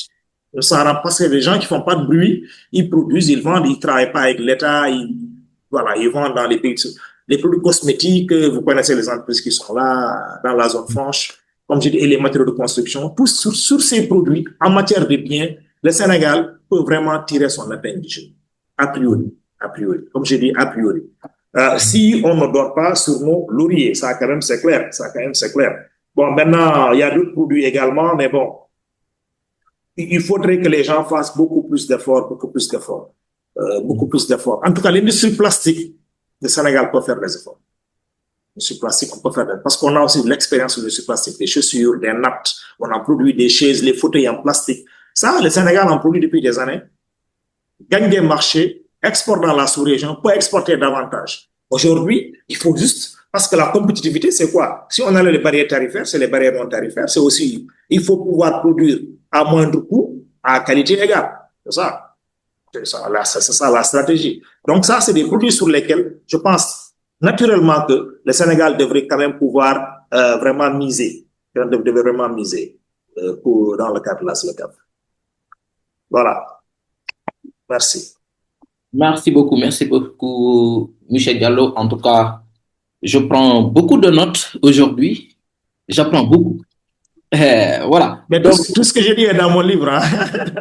On s'en rend pas. C'est des gens qui font pas de bruit. Ils produisent, ils vendent, ils travaillent pas avec l'État. Ils vendent dans les pays. Les produits cosmétiques, vous connaissez les entreprises qui sont là, dans la zone franche. Comme je dis, et les matériaux de construction. Tous sur ces produits, en matière de biens, le Sénégal peut vraiment tirer son épingle du jeu. A priori. Comme je dis, a priori. Si on ne dort pas sur nos lauriers, ça quand même c'est clair. Bon, maintenant, il y a d'autres produits également, mais bon, il faudrait que les gens fassent beaucoup plus d'efforts. En tout cas, l'industrie plastique, le Sénégal peut faire des efforts. L'industrie plastique, on peut faire parce qu'on a aussi de l'expérience sur l'industrie plastique, des chaussures, des nattes, on a produit des chaises, les fauteuils en plastique. Ça, le Sénégal en produit depuis des années, gagne des marchés, exporte dans la sous-région, peut exporter davantage. Aujourd'hui, il faut juste, parce que la compétitivité, c'est quoi? Si on a les barrières tarifaires, c'est les barrières non tarifaires, c'est aussi, il faut pouvoir produire à moindre coût, à qualité égale. C'est ça. C'est ça la stratégie. Donc ça, c'est des produits sur lesquels je pense naturellement que le Sénégal devrait quand même pouvoir vraiment miser, devrait vraiment miser dans le cadre de la SLECAF. Voilà. Merci. Merci beaucoup, Michel Diallo. En tout cas, je prends beaucoup de notes aujourd'hui. J'apprends beaucoup. Voilà. Mais Donc, tout ce que j'ai dit est dans mon livre. Hein.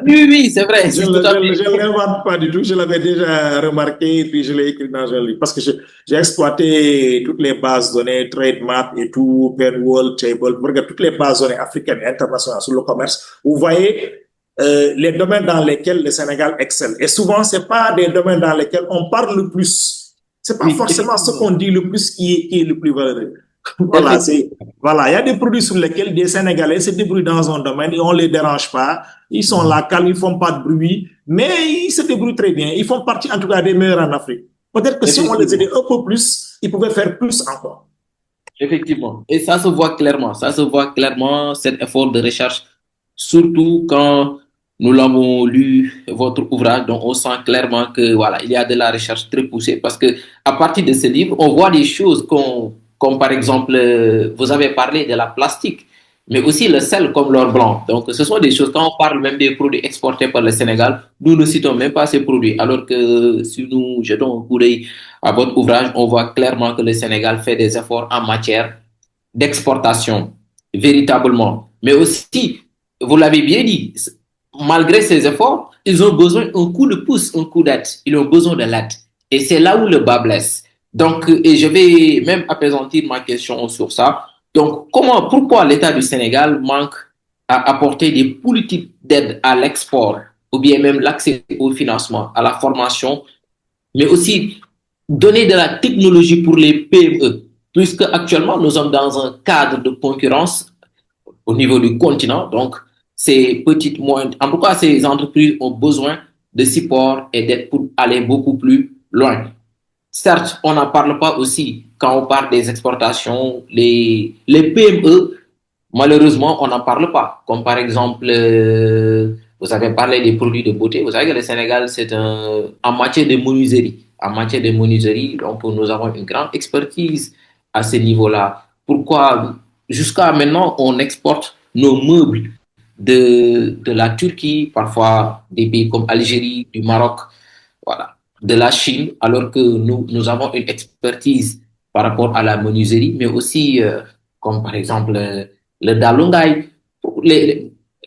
oui, c'est vrai. Je ne l'invente pas du tout. Je l'avais déjà remarqué et puis je l'ai écrit dans un livre. Parce que j'ai exploité toutes les bases données, TradeMap et tout, Penwall, Table, toutes les bases données africaines et internationales sur le commerce. Vous voyez les domaines dans lesquels le Sénégal excelle. Et souvent, ce n'est pas des domaines dans lesquels on parle le plus. Ce n'est pas forcément ce qu'on dit le plus qui est le plus valeureux. Voilà, il y a des produits sur lesquels des Sénégalais se débrouillent dans un domaine et on ne les dérange pas. Ils sont là, calmes, ils ne font pas de bruit, mais ils se débrouillent très bien. Ils font partie, en tout cas, des meilleurs en Afrique. Peut-être que si on les aidait un peu plus, ils pouvaient faire plus encore. Effectivement. Et ça se voit clairement. Ça se voit clairement, cet effort de recherche, surtout quand nous l'avons lu, votre ouvrage, donc on sent clairement que voilà, il y a de la recherche très poussée parce que à partir de ce livre, on voit des choses comme par exemple, vous avez parlé de la plastique, mais aussi le sel comme l'or blanc. Donc, ce sont des choses, quand on parle même des produits exportés par le Sénégal, nous ne citons même pas ces produits. Alors que si nous jetons un coup d'œil à votre ouvrage, on voit clairement que le Sénégal fait des efforts en matière d'exportation, véritablement. Mais aussi, vous l'avez bien dit, malgré ces efforts, ils ont besoin d'un coup de pouce, un coup d'aide. Ils ont besoin de l'aide. Et c'est là où le bas blesse. Donc, et je vais même appesantir ma question sur ça. Donc, pourquoi l'État du Sénégal manque à apporter des politiques d'aide à l'export ou bien même l'accès au financement, à la formation, mais aussi donner de la technologie pour les PME, puisque actuellement nous sommes dans un cadre de concurrence au niveau du continent. Donc, ces petites, moyennes, en tout cas, ces entreprises ont besoin de support et d'aide pour aller beaucoup plus loin. Certes, on n'en parle pas aussi quand on parle des exportations. Les PME, malheureusement, on n'en parle pas. Comme par exemple, vous avez parlé des produits de beauté. Vous savez que le Sénégal, c'est en matière de menuiserie. En matière de menuiserie, donc nous avons une grande expertise à ce niveau-là. Pourquoi jusqu'à maintenant, on exporte nos meubles de la Turquie, parfois des pays comme Algérie, du Maroc, voilà, de la Chine, alors que nous avons une expertise par rapport à la menuiserie, mais aussi, comme par exemple le Dalungai.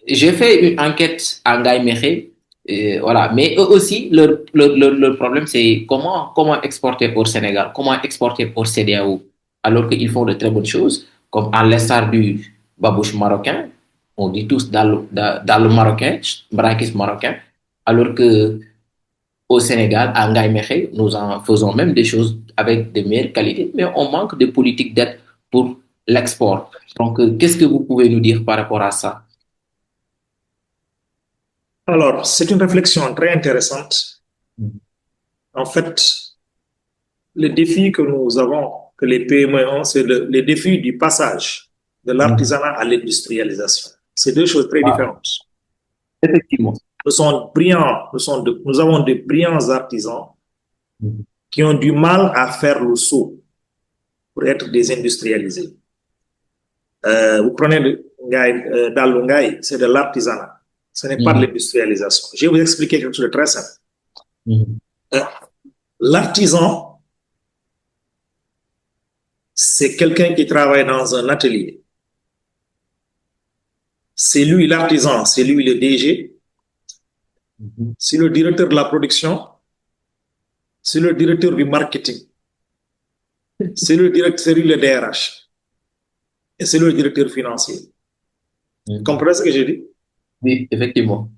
J'ai fait une enquête à Ngaï Mekhe, voilà, mais eux aussi, leur problème, c'est comment exporter au Sénégal, comment exporter au CEDEAO, alors qu'ils font de très bonnes choses, comme à l'instar du babouche marocain, on dit tous dans le marocain, brakis marocain, alors que au Sénégal, à Ngaï Mekhe, nous en faisons même des choses avec de meilleures qualités, mais on manque de politique d'aide pour l'export. Donc, qu'est-ce que vous pouvez nous dire par rapport à ça? Alors, c'est une réflexion très intéressante. En fait, le défi que nous avons, que les PME ont, c'est le défi du passage de l'artisanat à l'industrialisation. C'est deux choses très différentes. Effectivement. Nous sommes brillants, nous avons de brillants artisans qui ont du mal à faire le saut pour être désindustrialisés. Vous prenez dans le Ngaï, c'est de l'artisanat. Ce n'est pas de l'industrialisation. Je vais vous expliquer quelque chose de très simple. L'artisan, c'est quelqu'un qui travaille dans un atelier. C'est lui l'artisan, c'est lui le DG, c'est le directeur de la production, c'est le directeur du marketing, c'est lui le DRH et c'est le directeur financier. Vous comprenez ce que j'ai dit? Oui, effectivement.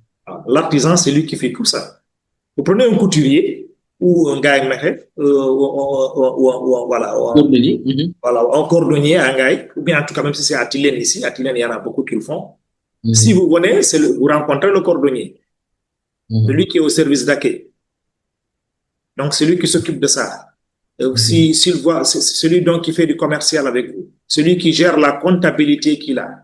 L'artisan, c'est lui qui fait tout ça. Vous prenez un couturier ou un gars voilà, un cordonnier à Ngaï, ou bien en tout cas même si c'est à Tilène ici, à Tilène il y en a beaucoup qui le font. Si vous venez, vous rencontrez le cordonnier, celui qui est au service d'accueil. Donc, c'est lui qui s'occupe de ça. S'il voit, c'est celui donc qui fait du commercial avec vous, celui qui gère la comptabilité qu'il a.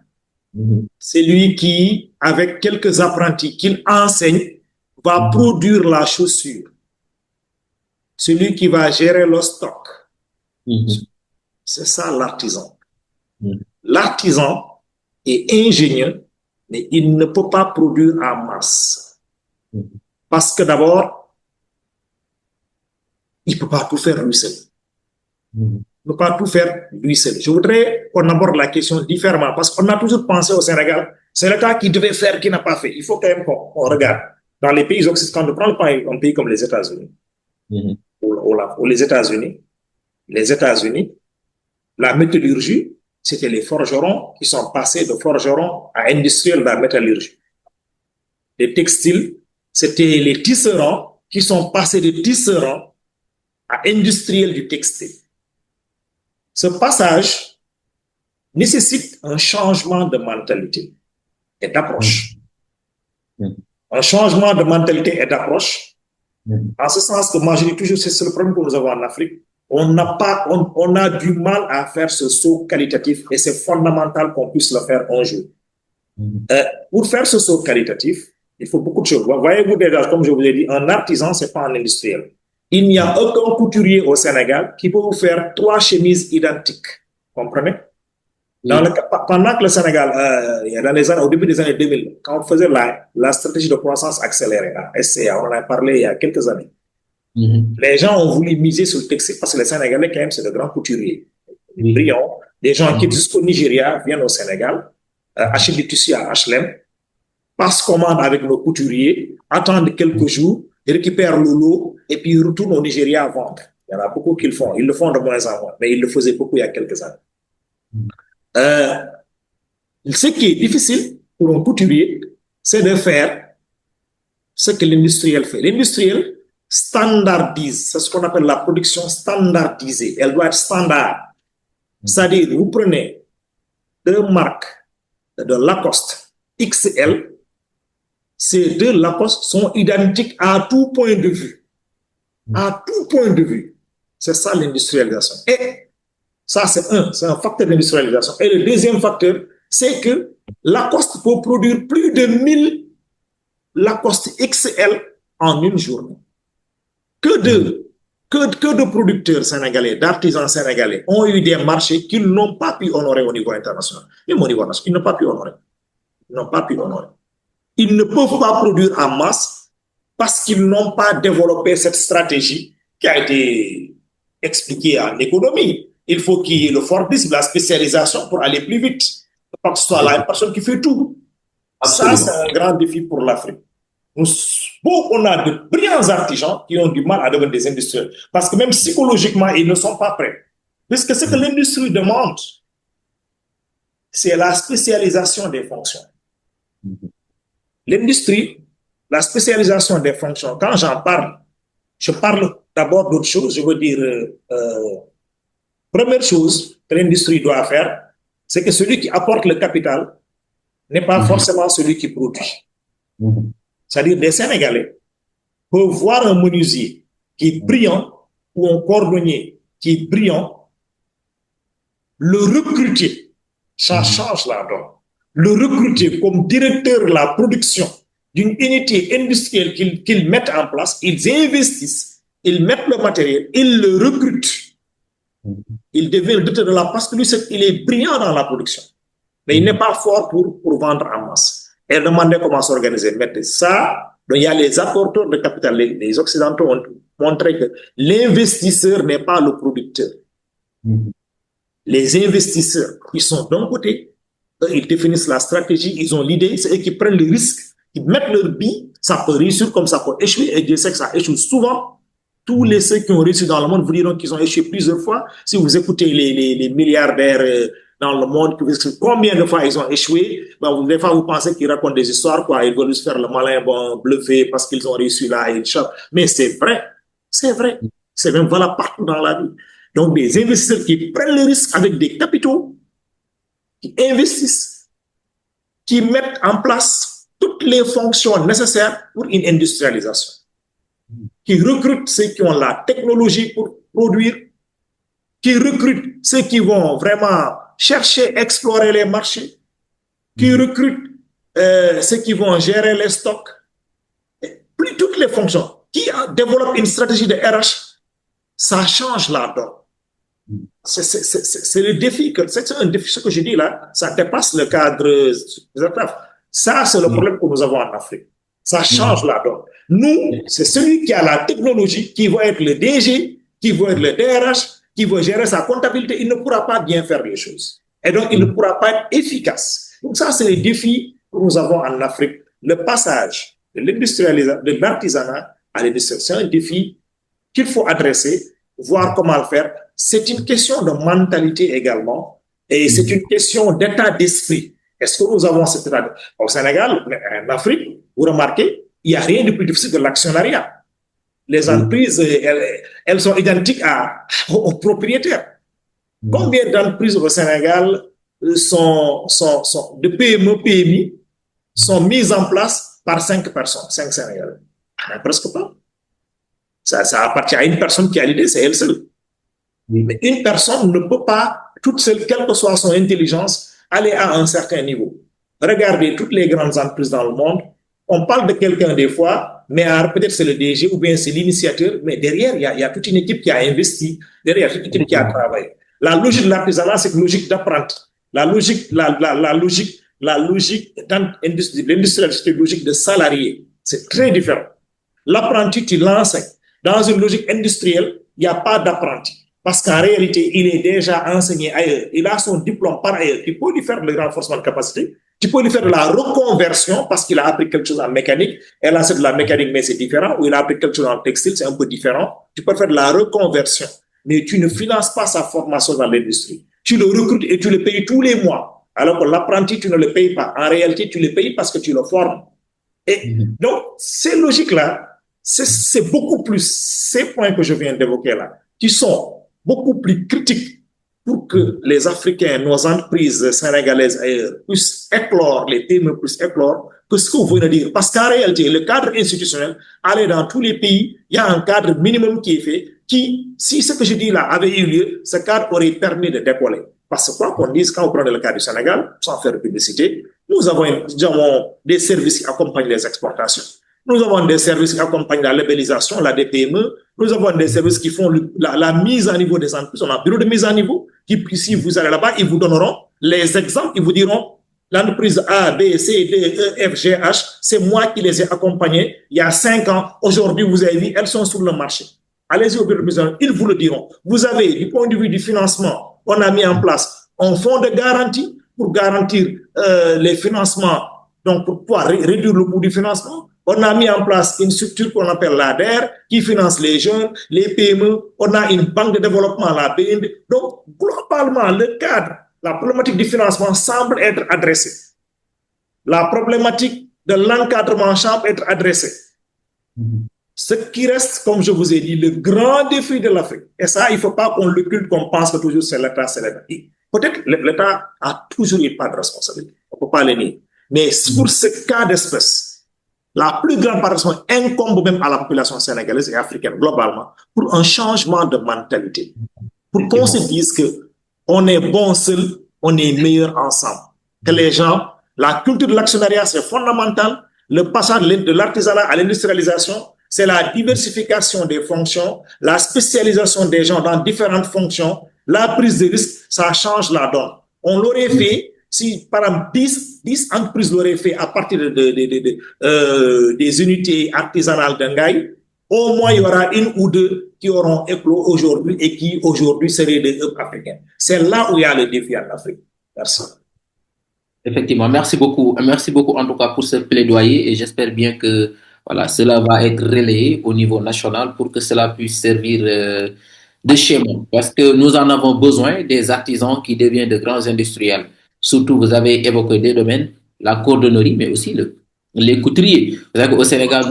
C'est lui qui, avec quelques apprentis qu'il enseigne, va produire la chaussure. Celui qui va gérer le stock. C'est ça l'artisan. L'artisan est ingénieux, mais il ne peut pas produire en masse. Parce que d'abord, il ne peut pas tout faire lui seul. Il ne peut pas tout faire lui seul. Je voudrais qu'on aborde la question différemment, parce qu'on a toujours pensé au Sénégal, c'est l'État qui devait faire, qui n'a pas fait. Il faut quand même qu'on regarde. Dans les pays occidentaux, ne prends pas un pays comme les États-Unis. Ou les États-Unis, la métallurgie, c'était les forgerons qui sont passés de forgerons à industriels de la métallurgie. Les textiles, c'était les tisserands qui sont passés de tisserands à industriels du textile. Ce passage nécessite un changement de mentalité et d'approche. Un changement de mentalité et d'approche. En ce sens que moi je dis toujours, c'est le problème que nous avons en Afrique. On a du mal à faire ce saut qualitatif et c'est fondamental qu'on puisse le faire un jour. Pour faire ce saut qualitatif, il faut beaucoup de choses. Voyez-vous déjà, comme je vous ai dit, un artisan, c'est pas un industriel. Il n'y a aucun couturier au Sénégal qui peut vous faire 3 chemises identiques. Comprenez? Pendant que le Sénégal, au début des années 2000, quand on faisait la stratégie de croissance accélérée, la SCA, on en a parlé il y a quelques années, les gens ont voulu miser sur le textile parce que les Sénégalais, quand même, c'est de grands couturiers. Brillants. Des gens qui, jusqu'au Nigeria, viennent au Sénégal, achètent du tissu à H&M, passent commande avec nos couturiers, attendent quelques jours, récupèrent le lot et puis retournent au Nigeria à vendre. Il y en a beaucoup qui le font. Ils le font de moins en moins, mais ils le faisaient beaucoup il y a quelques années. Ce qui est difficile pour un couturier, c'est de faire ce que l'industriel fait. L'industriel standardise, c'est ce qu'on appelle la production standardisée. Elle doit être standard. C'est-à-dire, vous prenez 2 marques de Lacoste XL, ces 2 Lacoste sont identiques à tout point de vue. À tout point de vue. C'est ça l'industrialisation. Et ça, c'est un facteur d'industrialisation. Et le deuxième facteur, c'est que Lacoste peut produire plus de 1000 Lacoste XL en une journée. Que de producteurs sénégalais, d'artisans sénégalais ont eu des marchés qu'ils n'ont pas pu honorer au niveau international. Même au niveau national, ils n'ont pas pu honorer. Ils n'ont pas pu honorer. Ils ne peuvent pas produire en masse parce qu'ils n'ont pas développé cette stratégie qui a été expliquée en économie. Il faut qu'il y ait le Fordisme, la spécialisation pour aller plus vite. Pas que ce soit là une personne qui fait tout. Absolument. Ça, c'est un grand défi pour l'Afrique. On a de brillants artisans qui ont du mal à devenir des industriels. Parce que même psychologiquement, ils ne sont pas prêts. Puisque ce que l'industrie demande, c'est la spécialisation des fonctions. L'industrie, la spécialisation des fonctions, quand j'en parle, je parle d'abord d'autre chose. Je veux dire, première chose que l'industrie doit faire, c'est que celui qui apporte le capital n'est pas forcément celui qui produit. C'est-à-dire des Sénégalais peuvent voir un menuisier qui est brillant ou un cordonnier qui est brillant, le recruter, ça change la donne. Le recruter comme directeur de la production d'une unité industrielle qu'ils mettent en place, ils investissent, ils mettent le matériel, ils le recrutent. Il devient le directeur de la parce que lui, il est brillant dans la production. Mais il n'est pas fort pour vendre en masse. Et demander comment s'organiser. Mais ça, donc il y a les apporteurs de capital. Les Occidentaux ont montré que l'investisseur n'est pas le producteur. Les investisseurs, ils sont d'un côté, ils définissent la stratégie, ils ont l'idée, c'est eux qui prennent le risque, ils mettent leur billes, ça peut réussir comme ça peut échouer, et je sais que ça échoue souvent. Tous ceux qui ont réussi dans le monde vous diront qu'ils ont échoué plusieurs fois. Si vous écoutez les milliardaires dans le monde, combien de fois ils ont échoué, des fois vous pensez qu'ils racontent des histoires, quoi, ils veulent juste faire le malin, bluffer parce qu'ils ont réussi là, et mais c'est vrai, c'est même valable partout dans la vie. Donc des investisseurs qui prennent le risque avec des capitaux, qui investissent, qui mettent en place toutes les fonctions nécessaires pour une industrialisation, qui recrutent ceux qui ont la technologie pour produire, qui recrutent ceux qui vont vraiment chercher, explorer les marchés, qui recrutent ceux qui vont gérer les stocks, plus toutes les fonctions, qui développent une stratégie de RH, ça change la donne. C'est le défi, c'est un défi, ce que je dis là, ça dépasse le cadre. Ça, c'est le problème que nous avons en Afrique. Ça change la donne. Nous, c'est celui qui a la technologie, qui va être le DG, qui va être le DRH, qui va gérer sa comptabilité, il ne pourra pas bien faire les choses. Et donc, il ne pourra pas être efficace. Donc, ça, c'est le défi que nous avons en Afrique. Le passage de l'artisanat à l'industrie, c'est un défi qu'il faut adresser, voir comment le faire. C'est une question de mentalité également, et c'est une question d'état d'esprit. Est-ce que nous avons cet état d'esprit? Au Sénégal, en Afrique, vous remarquez, il n'y a rien de plus difficile que l'actionnariat. Les entreprises, elles sont identiques aux propriétaires. Combien d'entreprises au Sénégal de PME, PMI, sont mises en place par 5 personnes, 5 Sénégalais? Presque pas. Ça appartient à une personne qui a l'idée, c'est elle seule. Mais une personne ne peut pas, toute seule, quelle que soit son intelligence, aller à un certain niveau. Regardez toutes les grandes entreprises dans le monde. On parle de quelqu'un des fois, mais peut-être c'est le DG ou bien c'est l'initiateur, mais derrière, il y a toute une équipe qui a investi, derrière, toute une équipe qui a travaillé. La logique de l'artisanat, c'est une logique d'apprenti. La logique dans l'industriel, c'est une logique de salarié. C'est très différent. L'apprenti, tu l'enseignes. Dans une logique industrielle, il n'y a pas d'apprenti. Parce qu'en réalité, il est déjà enseigné ailleurs. Il a son diplôme par ailleurs. Tu peux lui faire le renforcement de capacité. Tu peux lui faire de la reconversion parce qu'il a appris quelque chose en mécanique. Elle a fait de la mécanique, mais c'est différent. Ou il a appris quelque chose en textile, c'est un peu différent. Tu peux faire de la reconversion. Mais tu ne finances pas sa formation dans l'industrie. Tu le recrutes et tu le payes tous les mois. Alors que l'apprenti, tu ne le payes pas. En réalité, tu le payes parce que tu le formes. Et donc, ces logiques-là, c'est beaucoup plus ces points que je viens d'évoquer là, qui sont beaucoup plus critiques pour que les Africains, nos entreprises sénégalaises ailleurs, puissent éclore, les PME puissent éclore, que ce que vous venez de dire. Parce qu'en réalité, le cadre institutionnel, aller dans tous les pays, il y a un cadre minimum qui est fait, qui, si ce que je dis là avait eu lieu, ce cadre aurait permis de décoller. Parce que quoi qu'on dise, quand on prend le cas du Sénégal, sans faire de publicité, nous avons des services qui accompagnent les exportations. Nous avons des services qui accompagnent la labellisation, la DPME. Nous avons des services qui font la mise à niveau des entreprises. On a un bureau de mise à niveau qui, si vous allez là-bas, ils vous donneront les exemples. Ils vous diront, l'entreprise A, B, C, D, E, F, G, H, c'est moi qui les ai accompagnées il y a 5 ans. Aujourd'hui, vous avez vu, elles sont sur le marché. Allez-y au bureau de mise à niveau, ils vous le diront. Vous avez, du point de vue du financement, on a mis en place un fonds de garantie pour garantir les financements, donc pour pouvoir réduire le coût du financement. On a mis en place une structure qu'on appelle l'ADER, qui finance les jeunes, les PME. On a une banque de développement, la BND. Donc, globalement, le cadre, la problématique du financement semble être adressée. La problématique de l'encadrement semble être adressée. Ce qui reste, comme je vous ai dit, le grand défi de l'Afrique. Et ça, il ne faut pas qu'on l'occulte, qu'on pense que toujours c'est l'État, c'est l'État. Peut-être que l'État a toujours une part de responsabilité. On ne peut pas le nier. Mais pour ce cas d'espèce, la plus grande part incombe même à la population sénégalaise et africaine globalement pour un changement de mentalité. Pour qu'on se dise qu'on est bon seul, on est meilleur ensemble. Que les gens, la culture de l'actionnariat, c'est fondamental. Le passage de l'artisanat à l'industrialisation, c'est la diversification des fonctions, la spécialisation des gens dans différentes fonctions, la prise de risque, ça change la donne. On l'aurait fait si, par exemple, 10 entreprises l'auraient fait à partir des unités artisanales d'Angaï, au moins il y aura une ou deux qui auront éclos aujourd'hui et qui aujourd'hui seraient des hubs africains. C'est là où il y a le défi en Afrique. Merci. Effectivement, merci beaucoup. Merci beaucoup en tout cas pour ce plaidoyer et j'espère bien que voilà, cela va être relayé au niveau national pour que cela puisse servir de schéma. Parce que nous en avons besoin des artisans qui deviennent de grands industriels. Surtout, vous avez évoqué des domaines, la cordonnerie, mais aussi les couturiers. Vous savez qu'au Sénégal,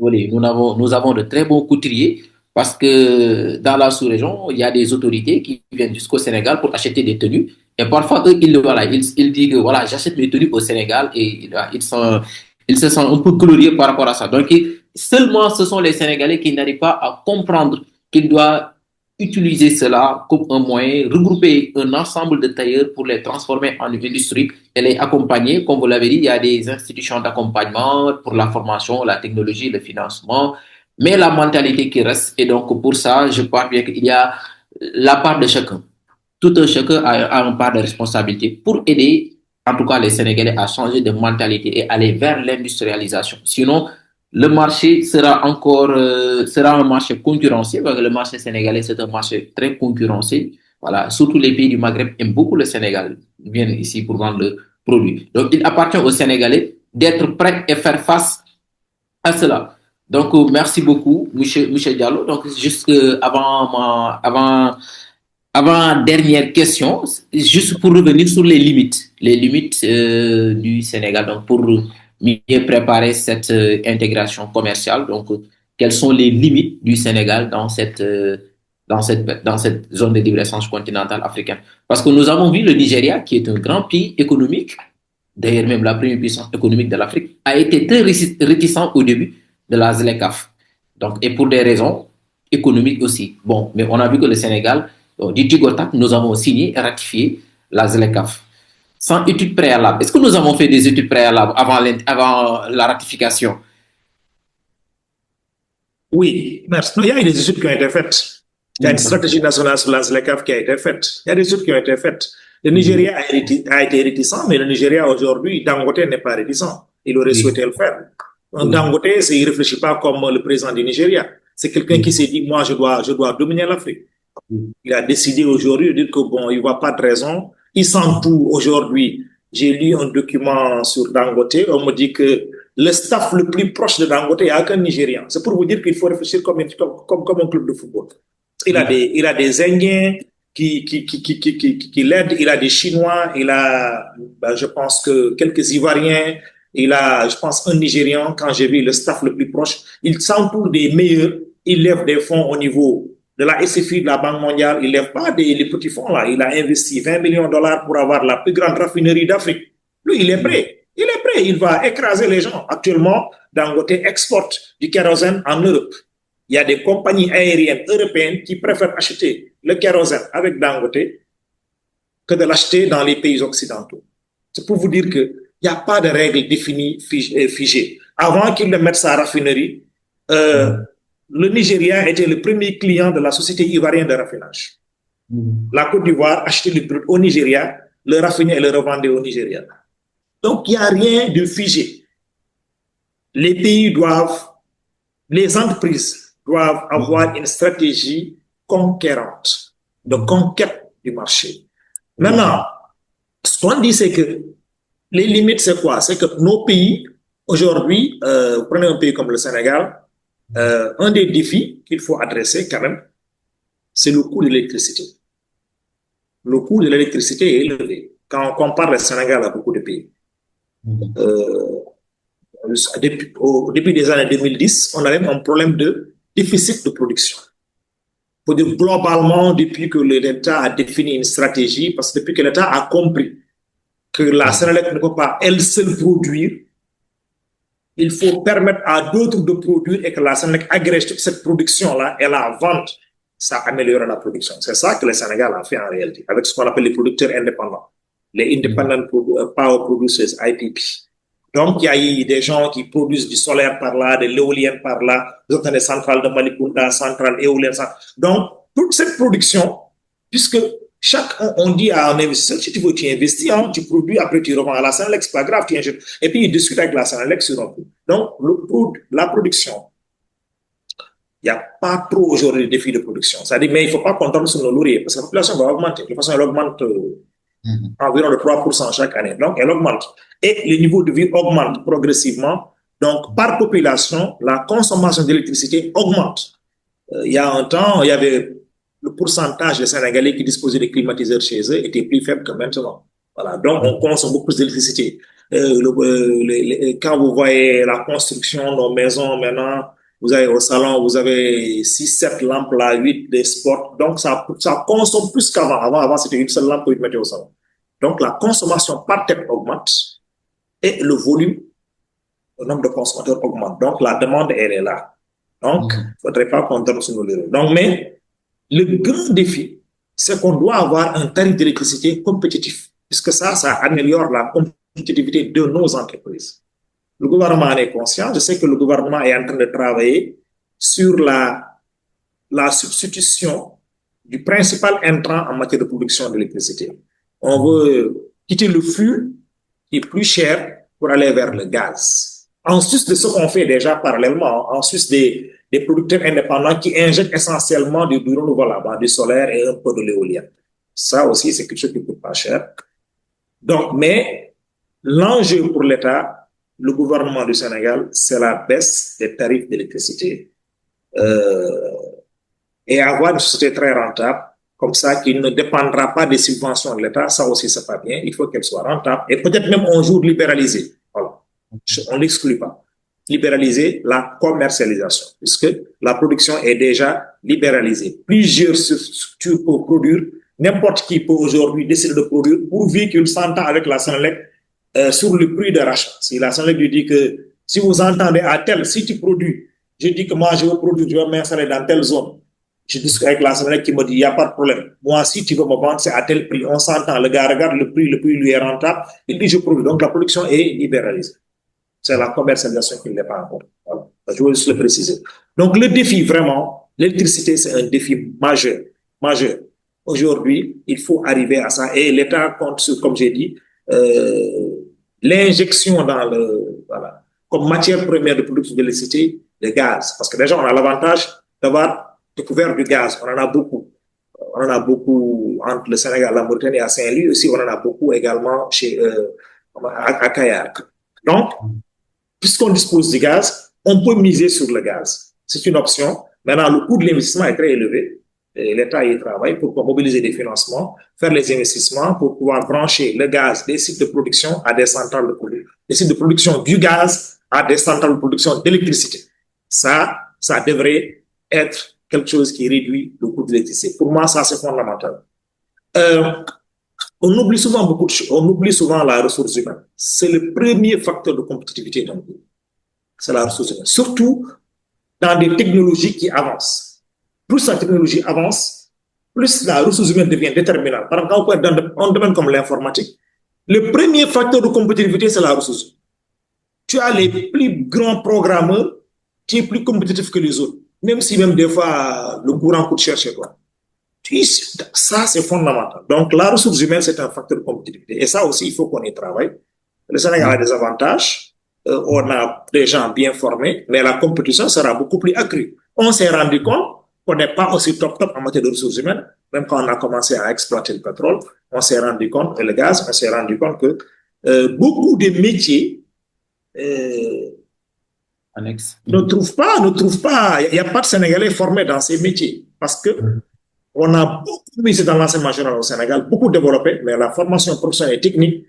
nous avons de très bons couturiers parce que dans la sous-région, il y a des autorités qui viennent jusqu'au Sénégal pour acheter des tenues Et parfois, eux, voilà, ils disent que voilà, j'achète mes tenues au Sénégal et ils se sentent un peu glorieux par rapport à ça. Donc, seulement ce sont les Sénégalais qui n'arrivent pas à comprendre qu'ils doivent utiliser cela comme un moyen, regrouper un ensemble de tailleurs pour les transformer en une industrie et les accompagner. Comme vous l'avez dit, il y a des institutions d'accompagnement pour la formation, la technologie, le financement, mais la mentalité qui reste. Et donc, pour ça, je crois bien qu'il y a la part de chacun. Tout un chacun a une part de responsabilité pour aider, en tout cas les Sénégalais, à changer de mentalité et aller vers l'industrialisation. Sinon, le marché sera un marché concurrentiel, parce que le marché sénégalais, c'est un marché très concurrentiel. Voilà, surtout les pays du Maghreb aiment beaucoup le Sénégal, ils viennent ici pour vendre le produit. Donc, il appartient aux Sénégalais d'être prêts et faire face à cela. Donc, merci beaucoup, monsieur Diallo. Donc, juste avant dernière question, juste pour revenir sur les limites du Sénégal, donc pour mieux préparer cette intégration commerciale. Donc, quelles sont les limites du Sénégal dans cette zone de libre-échange continentale africaine? Parce que nous avons vu le Nigeria, qui est un grand pays économique, d'ailleurs même la première puissance économique de l'Afrique, a été très réticent au début de la ZLECAf. Donc, et pour des raisons économiques aussi. Bon, mais on a vu que le Sénégal, du Tigotac, nous avons signé et ratifié la ZLECAf sans études préalables. Est-ce que nous avons fait des études préalables avant la ratification? Oui, merci. Non, il y a eu des études qui ont été faites. Il y a une stratégie nationale sur la ZLECAf qui a été faite. Il y a des études qui ont été faites. Le Nigeria a été réticent, mais le Nigeria aujourd'hui, Dangote n'est pas réticent. Il aurait souhaité le faire. Dangote, il ne réfléchit pas comme le président du Nigeria. C'est quelqu'un qui s'est dit, moi, je dois dominer l'Afrique. Il a décidé aujourd'hui de dire que bon, il ne voit pas de raison. Il s'entoure aujourd'hui. J'ai lu un document sur Dangote. On me dit que le staff le plus proche de Dangote, il n'y a qu'un Nigérian. C'est pour vous dire qu'il faut réfléchir comme un club de football. Il a des Indiens qui l'aident. Il a des Chinois. Il a, je pense que quelques Ivoiriens. Il a, je pense, un Nigérian. Quand j'ai vu le staff le plus proche, il s'entoure des meilleurs. Il lève des fonds au niveau de la SFI, de la Banque mondiale. Il ne lève pas les petits fonds là. Il a investi 20 millions de dollars pour avoir la plus grande raffinerie d'Afrique. Lui, il est prêt. Il est prêt. Il va écraser les gens. Actuellement, Dangote exporte du kérosène en Europe. Il y a des compagnies aériennes européennes qui préfèrent acheter le kérosène avec Dangote que de l'acheter dans les pays occidentaux. C'est pour vous dire qu'il n'y a pas de règles définies figées. Avant qu'il ne mette sa raffinerie, le Nigeria était le premier client de la société ivoirienne de raffinage. La Côte d'Ivoire achetait le brut au Nigeria, le raffinait et le revendait au Nigeria. Donc, il n'y a rien de figé. Les pays les entreprises doivent avoir une stratégie conquérante, de conquête du marché. Maintenant, ce qu'on dit, c'est que les limites, c'est quoi? C'est que nos pays, aujourd'hui, vous prenez un pays comme le Sénégal, un des défis qu'il faut adresser quand même, c'est le coût de l'électricité. Le coût de l'électricité est élevé. Quand on compare le Sénégal à beaucoup de pays. Au début des années 2010, on avait un problème de déficit de production. Pour dire globalement, depuis que l'État a défini une stratégie, parce que depuis que l'État a compris que la Sénélec ne peut pas elle seule produire, il faut permettre à d'autres de produire et que la Sénélec agrège toute cette production-là et la vente. Ça améliore la production. C'est ça que le Sénégal a fait en réalité, avec ce qu'on appelle les producteurs indépendants, les Independent Power Producers, IPP. Donc, il y a eu des gens qui produisent du solaire par là, de l'éolienne par là, d'autres des centrales de Malicounda, centrales éoliennes. Donc, toute cette production, puisque on dit à un investisseur, si tu veux, tu investis, hein, tu produis, après tu revends à la Sénélec, c'est pas grave, tu injectes. Et puis, il discute avec la Sénélec sur un coup. Donc, la production, il n'y a pas trop aujourd'hui de défis de production. C'est-à-dire, mais il ne faut pas compter sur nos lauriers, parce que la population va augmenter. De toute façon, elle augmente environ de 3% chaque année. Donc, elle augmente. Et le niveau de vie augmente progressivement. Donc, par population, la consommation d'électricité augmente. Il y a un temps, il y avait le pourcentage des Sénégalais qui disposaient de climatiseurs chez eux était plus faible que maintenant. Voilà. Donc, on consomme beaucoup plus d'électricité. Quand vous voyez la construction de nos maisons maintenant, vous avez au salon, vous avez 6, 7 lampes là, 8 des spots. Donc, ça consomme plus qu'avant. Avant, c'était une seule lampe que vous mettez au salon. Donc, la consommation par tête augmente et le volume, le nombre de consommateurs augmente. Donc, la demande, elle est là. Donc, il ne faudrait pas qu'on donne sur nos. Donc, mais le grand défi, c'est qu'on doit avoir un tarif d'électricité compétitif, puisque ça améliore la compétitivité de nos entreprises. Le gouvernement en est conscient. Je sais que le gouvernement est en train de travailler sur la substitution du principal intrant en matière de production d'électricité. On veut quitter le flux qui est plus cher pour aller vers le gaz. En sus de ce qu'on fait déjà parallèlement, en sus des producteurs indépendants qui injectent essentiellement du renouvelable, du solaire et un peu de l'éolien. Ça aussi, c'est quelque chose qui coûte pas cher. Donc, mais l'enjeu pour l'État, le gouvernement du Sénégal, c'est la baisse des tarifs d'électricité et avoir une société très rentable, comme ça, qui ne dépendra pas des subventions de l'État. Ça aussi, c'est pas bien. Il faut qu'elle soit rentable et peut-être même un jour libéralisée. Voilà. On l'exclut pas. Libéraliser la commercialisation, puisque la production est déjà libéralisée. Plusieurs structures pour produire. N'importe qui peut aujourd'hui décider de produire pourvu qu'il s'entend avec la Sénélec sur le prix de rachat. Si la Sénélec lui dit que si vous entendez à tel, si tu produis, je dis que moi je veux produire, je vais m'installer dans telle zone. Je discute avec la Sénélec qui me dit il n'y a pas de problème. Moi, si tu veux me vendre, c'est à tel prix. On s'entend, le gars regarde le prix lui est rentable. Il dit je produis. Donc la production est libéralisée. C'est la commercialisation qui n'est pas encore. Voilà. Je veux juste le préciser. Donc le défi vraiment, l'électricité, c'est un défi majeur. Majeur. Aujourd'hui, il faut arriver à ça. Et l'État compte sur, comme j'ai dit, l'injection dans voilà, comme matière première de production d'électricité, le gaz. Parce que déjà, on a l'avantage d'avoir découvert du gaz. On en a beaucoup. On en a beaucoup entre le Sénégal, la Mauritanie et à Saint-Louis. Aussi, on en a beaucoup également à Kayak. Donc, puisqu'on dispose du gaz, on peut miser sur le gaz. C'est une option. Maintenant, le coût de l'investissement est très élevé. L'État y travaille pour mobiliser des financements, faire les investissements pour pouvoir brancher le gaz des sites de production à des centrales de production, des sites de production du gaz à des centrales de production d'électricité. Ça devrait être quelque chose qui réduit le coût de l'électricité. Pour moi, ça, c'est fondamental. On oublie souvent beaucoup de choses. On oublie souvent la ressource humaine. C'est le premier facteur de compétitivité d'un pays. C'est la ressource humaine. Surtout dans des technologies qui avancent. Plus la technologie avance, plus la ressource humaine devient déterminante. Par exemple, dans un domaine comme l'informatique, le premier facteur de compétitivité, c'est la ressource humaine. Tu as les plus grands programmeurs qui sont plus compétitifs que les autres, même si même des fois le courant coûte cher chez toi. Ça, c'est fondamental. Donc, la ressource humaine, c'est un facteur de compétitivité. Et ça aussi, il faut qu'on y travaille. Le Sénégal a des avantages. On a des gens bien formés, mais la compétition sera beaucoup plus accrue. On s'est rendu compte qu'on n'est pas aussi top en matière de ressources humaines. Même quand on a commencé à exploiter le pétrole, on s'est rendu compte, et le gaz, on s'est rendu compte que beaucoup de métiers ne trouvent pas, il n'y a pas de Sénégalais formés dans ces métiers. Parce que on a beaucoup mis dans l'enseignement général au Sénégal, beaucoup développé, mais la formation professionnelle et technique,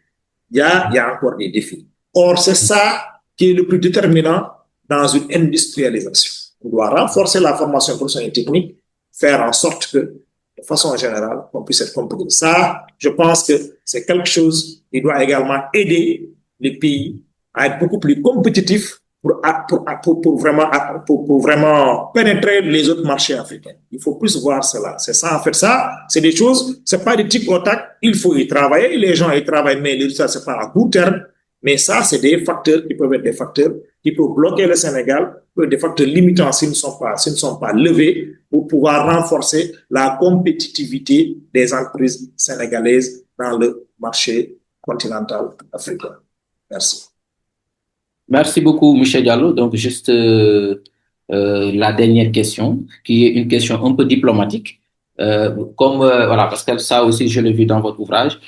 il y a encore des défis. Or, c'est ça qui est le plus déterminant dans une industrialisation. On doit renforcer la formation professionnelle et technique, faire en sorte que, de façon générale, on puisse être compétitif. Ça, je pense que c'est quelque chose qui doit également aider les pays à être beaucoup plus compétitifs pour vraiment pénétrer les autres marchés africains. Il faut plus voir cela. C'est ça, en fait, ça, c'est des choses, c'est pas des tic au tac, il faut y travailler, les gens y travaillent, mais les résultats, c'est pas à court terme, mais ça, c'est des facteurs qui peuvent être des facteurs qui peuvent bloquer le Sénégal, des facteurs limitants s'ils ne sont pas levés pour pouvoir renforcer la compétitivité des entreprises sénégalaises dans le marché continental africain. Merci. Merci beaucoup, M. Diallo. Donc, juste la dernière question, qui est une question un peu diplomatique. Voilà, parce que ça aussi, je l'ai vu dans votre ouvrage.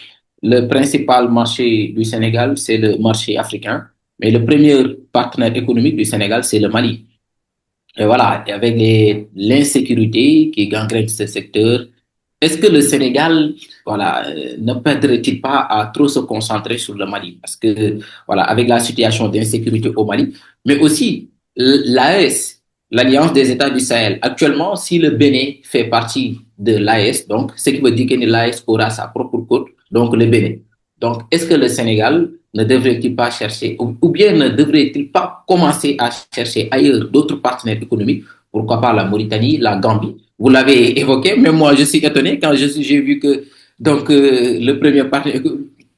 Le principal marché du Sénégal, c'est le marché africain. Mais le premier partenaire économique du Sénégal, c'est le Mali. Et voilà, avec l'insécurité qui gangrène ce secteur, est-ce que le Sénégal, voilà, ne perdrait-il pas à trop se concentrer sur le Mali? Parce que, voilà, avec la situation d'insécurité au Mali, mais aussi l'AES, l'Alliance des États du Sahel. Actuellement, si le Bénin fait partie de l'AES, donc, ce qui veut dire que l'AES aura sa propre côte, donc le Bénin. Donc, est-ce que le Sénégal ne devrait-il pas chercher, ou bien ne devrait-il pas commencer à chercher ailleurs d'autres partenaires économiques, pourquoi pas la Mauritanie, la Gambie? Vous l'avez évoqué, mais moi je suis étonné quand j'ai vu que le premier partenaire,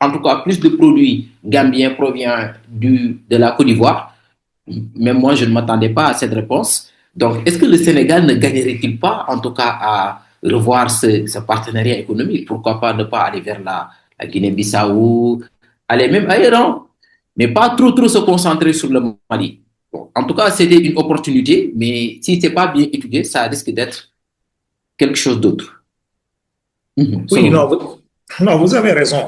en tout cas plus de produits gambiens provient de la Côte d'Ivoire. Même moi, je ne m'attendais pas à cette réponse. Donc, est-ce que le Sénégal ne gagnerait-il pas, en tout cas, à revoir ce partenariat économique? Pourquoi pas ne pas aller vers la Guinée-Bissau, aller même ailleurs, hein? Mais pas trop se concentrer sur le Mali. Bon, en tout cas, c'était une opportunité, mais si ce n'est pas bien étudié, ça risque d'être quelque chose d'autre. Oui, Selon vous. non, vous avez raison.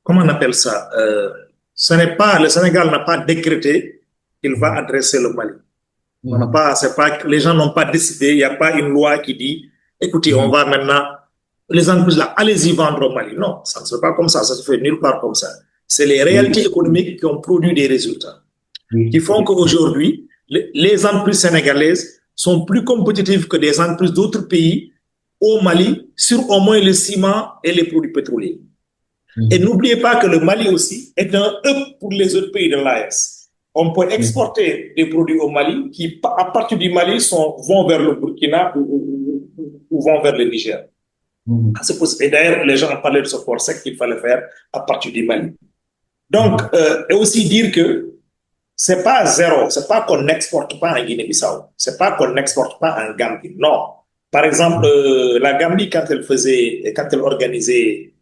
Comment on appelle ça? Le Sénégal n'a pas décrété qu'il va adresser le Mali. On n'a pas, c'est pas, les gens n'ont pas décidé, il n'y a pas une loi qui dit, écoutez, on va maintenant, les entreprises là, allez-y vendre au Mali. Non, ça ne se fait pas comme ça se fait nulle part comme ça. C'est les réalités économiques qui ont produit des résultats, qui font qu'aujourd'hui, les entreprises sénégalaises sont plus compétitives que des entreprises d'autres pays au Mali sur au moins le ciment et les produits pétroliers. Et n'oubliez pas que le Mali aussi est un hub pour les autres pays de l'AES. On peut exporter des produits au Mali qui, à partir du Mali, vont vers le Burkina ou vont vers le Niger. C'est possible. Et d'ailleurs, les gens ont parlé de ce forceps qu'il fallait faire à partir du Mali. Donc, et aussi dire que c'est pas zéro, c'est pas qu'on n'exporte pas en Guinée-Bissau, c'est pas qu'on n'exporte pas en Gambie. Non. Par exemple, la Gambie, quand elle organisait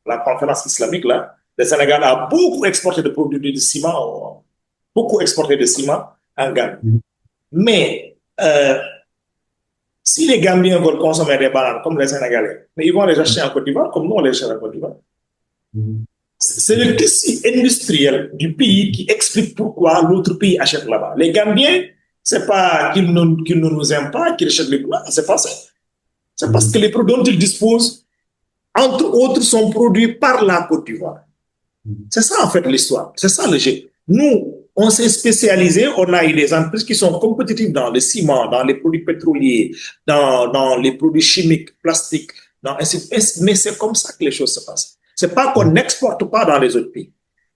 la conférence islamique, là, le Sénégal a beaucoup exporté de produits de ciment, beaucoup exporté de ciment en Gambie. Mais si les Gambiens veulent consommer des bananes comme les Sénégalais, mais ils vont les acheter en Côte d'Ivoire comme nous on les achète en Côte d'Ivoire. C'est le tissu industriel du pays qui explique pourquoi l'autre pays achète là-bas. Les Gambiens, c'est pas qu'ils ne nous aiment pas, qu'ils achètent les bananes, c'est pas ça. C'est parce que les produits dont ils disposent, entre autres, sont produits par la Côte d'Ivoire. C'est ça, en fait, l'histoire. C'est ça le jeu. Nous, on s'est spécialisé, on a eu des entreprises qui sont compétitives dans le ciment, dans les produits pétroliers, dans les produits chimiques, plastiques. Mais c'est comme ça que les choses se passent. C'est pas qu'on n'exporte pas dans les autres pays.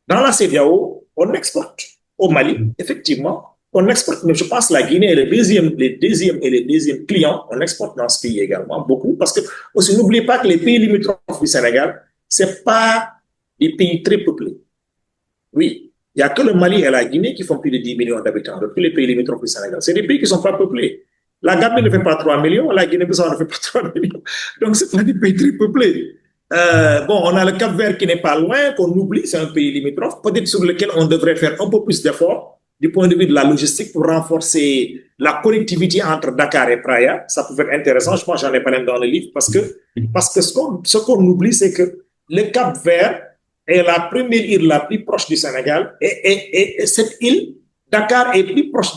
Dans la CEDEAO, on exporte. Au Mali, effectivement, on exporte. Mais je pense que la Guinée est les deuxièmes clients. On exporte dans ce pays également, beaucoup. Parce que, aussi, n'oubliez pas que les pays limitrophes du Sénégal, c'est pas des pays très peuplés. Oui, il n'y a que le Mali et la Guinée qui font plus de 10 millions d'habitants, de tous les pays limitrophes du Sénégal. C'est des pays qui ne sont pas peuplés. La Gambie ne fait pas 3 millions, la Guinée-Bissau ne fait pas 3 millions. Donc, ce pas des pays très peuplés. Bon, on a le Cap-Vert qui n'est pas loin, qu'on oublie, c'est un pays limitrophe, peut-être sur lequel on devrait faire un peu plus d'efforts du point de vue de la logistique pour renforcer la connectivité entre Dakar et Praia. Ça peut être intéressant, je pense que j'en ai parlé dans le livre, parce que ce qu'on oublie, c'est que le Cap-Vert est la première île la plus proche du Sénégal et cette île, Dakar, est plus proche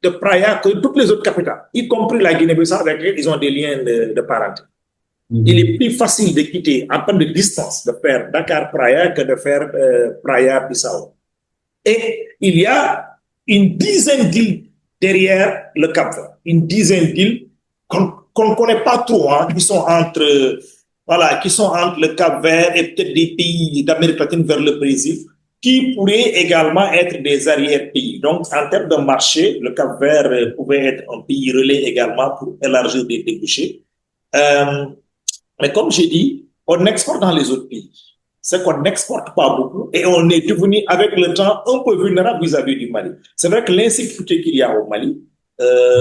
de Praia que toutes les autres capitales, y compris la Guinée-Bissau avec laquelle ils ont des liens de parenté. Il est plus facile de quitter en termes de distance, de faire Dakar-Praia que de faire Praia-Bissau. Et il y a une dizaine d'îles derrière le Cap-Vert, une dizaine d'îles qu'on ne connaît pas trop, hein, qui sont entre le Cap-Vert et peut-être des pays d'Amérique latine vers le Brésil, qui pourraient également être des arrière-pays. Donc, en termes de marché, le Cap-Vert pouvait être un pays relais également pour élargir des débouchés. Mais comme j'ai dit, on exporte dans les autres pays. C'est qu'on n'exporte pas beaucoup et on est devenu, avec le temps, un peu vulnérable vis-à-vis du Mali. C'est vrai que l'insécurité qu'il y a au Mali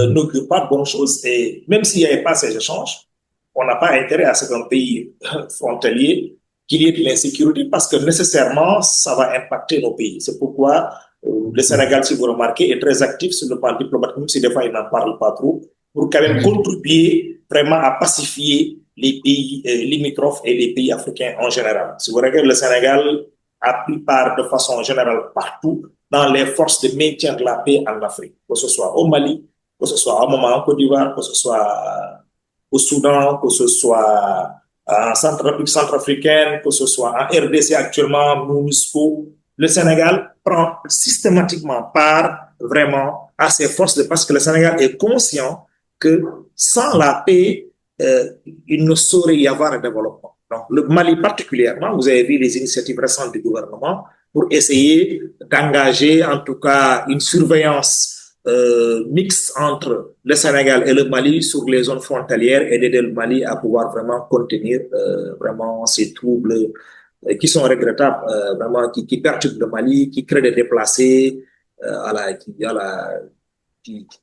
n'augure pas de bonnes choses. Et même s'il n'y avait pas ces échanges, on n'a pas intérêt à ce qu'un pays frontalier qu'il y ait de l'insécurité parce que nécessairement, ça va impacter nos pays. C'est pourquoi le Sénégal, si vous remarquez, est très actif sur le plan diplomatique, même si des fois il n'en parle pas trop, pour quand même contribuer vraiment à pacifier les pays limitrophes et les pays africains en général. Si vous regardez, le Sénégal a pris part de façon générale partout dans les forces de maintien de la paix en Afrique, que ce soit au Mali, que ce soit à un moment en Côte d'Ivoire, que ce soit au Soudan, que ce soit en République centrafricaine, que ce soit en RDC actuellement, MONUSCO, le Sénégal prend systématiquement part vraiment à ces forces parce que le Sénégal est conscient que sans la paix, il ne saurait y avoir de développement. Donc, le Mali particulièrement, vous avez vu les initiatives récentes du gouvernement pour essayer d'engager en tout cas une surveillance mixte entre le Sénégal et le Mali sur les zones frontalières et d'aider le Mali à pouvoir vraiment contenir vraiment ces troubles qui sont regrettables, vraiment qui perturbent le Mali, qui créent des déplacés,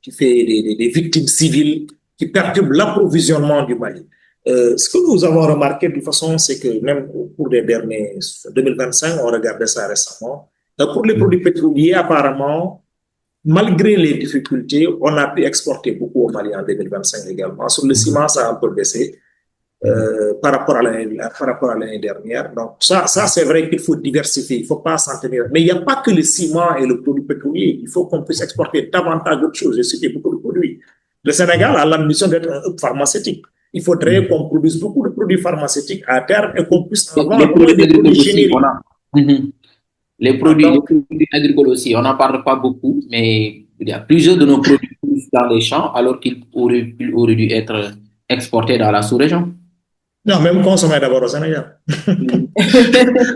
qui fait des victimes civiles, qui perturbent l'approvisionnement du Mali. Ce que nous avons remarqué de toute façon, c'est que même au cours des derniers 2025, on regardait ça récemment, pour les produits pétroliers, apparemment, malgré les difficultés, on a pu exporter beaucoup au Mali en 2025 également. Sur le ciment, ça a un peu baissé par rapport à l'année dernière. Donc ça c'est vrai qu'il faut diversifier, il ne faut pas s'en tenir. Mais il n'y a pas que le ciment et le produit pétrolier. Il faut qu'on puisse exporter davantage d'autres choses. J'ai cité beaucoup de produits. Le Sénégal a l'ambition d'être un hub pharmaceutique. Il faudrait qu'on produise beaucoup de produits pharmaceutiques à terme et qu'on puisse avoir des produits génériques. Les produits agricoles aussi, on n'en parle pas beaucoup, mais il y a plusieurs de nos produits dans les champs alors qu'ils auraient dû être exportés dans la sous-région. Non, même consommer d'abord au Sénégal.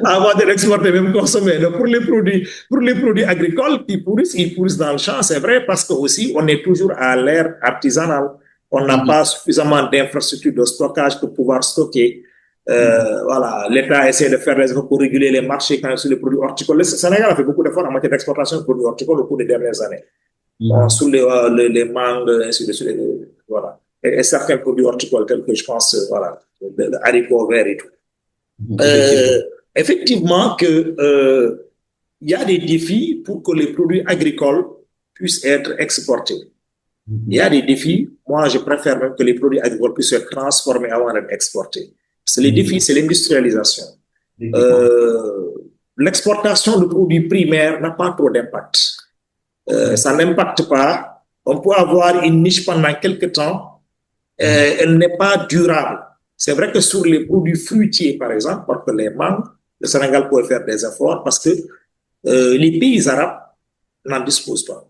Avant de l'exporter, même consommer. Donc, pour les produits agricoles qui pourrissent, ils pourrissent dans le champ, c'est vrai, parce que aussi, on est toujours à l'ère artisanale. On n'a pas suffisamment d'infrastructures de stockage pour pouvoir stocker. Voilà, l'État essaie de faire des efforts pour réguler les marchés quand sur les produits horticoles. Le Sénégal a fait beaucoup d'efforts en matière d'exportation de produits horticoles au cours des dernières années. Bon, sous les mangues, ainsi de suite, voilà. Et certains produits horticoles tels que je pense, voilà, le haricot vert et tout. Effectivement que il y a des défis pour que les produits agricoles puissent être exportés. Il y a des défis. Moi, je préfère même que les produits agricoles puissent être transformés avant d'être exportés. Parce que les défis, c'est l'industrialisation. L'exportation de produits primaires n'a pas trop d'impact. Ça n'impacte pas. On peut avoir une niche pendant quelques temps. Elle n'est pas durable. C'est vrai que sur les produits fruitiers, par exemple, parce que les mangues, le Sénégal pourrait faire des efforts parce que les pays arabes n'en disposent pas.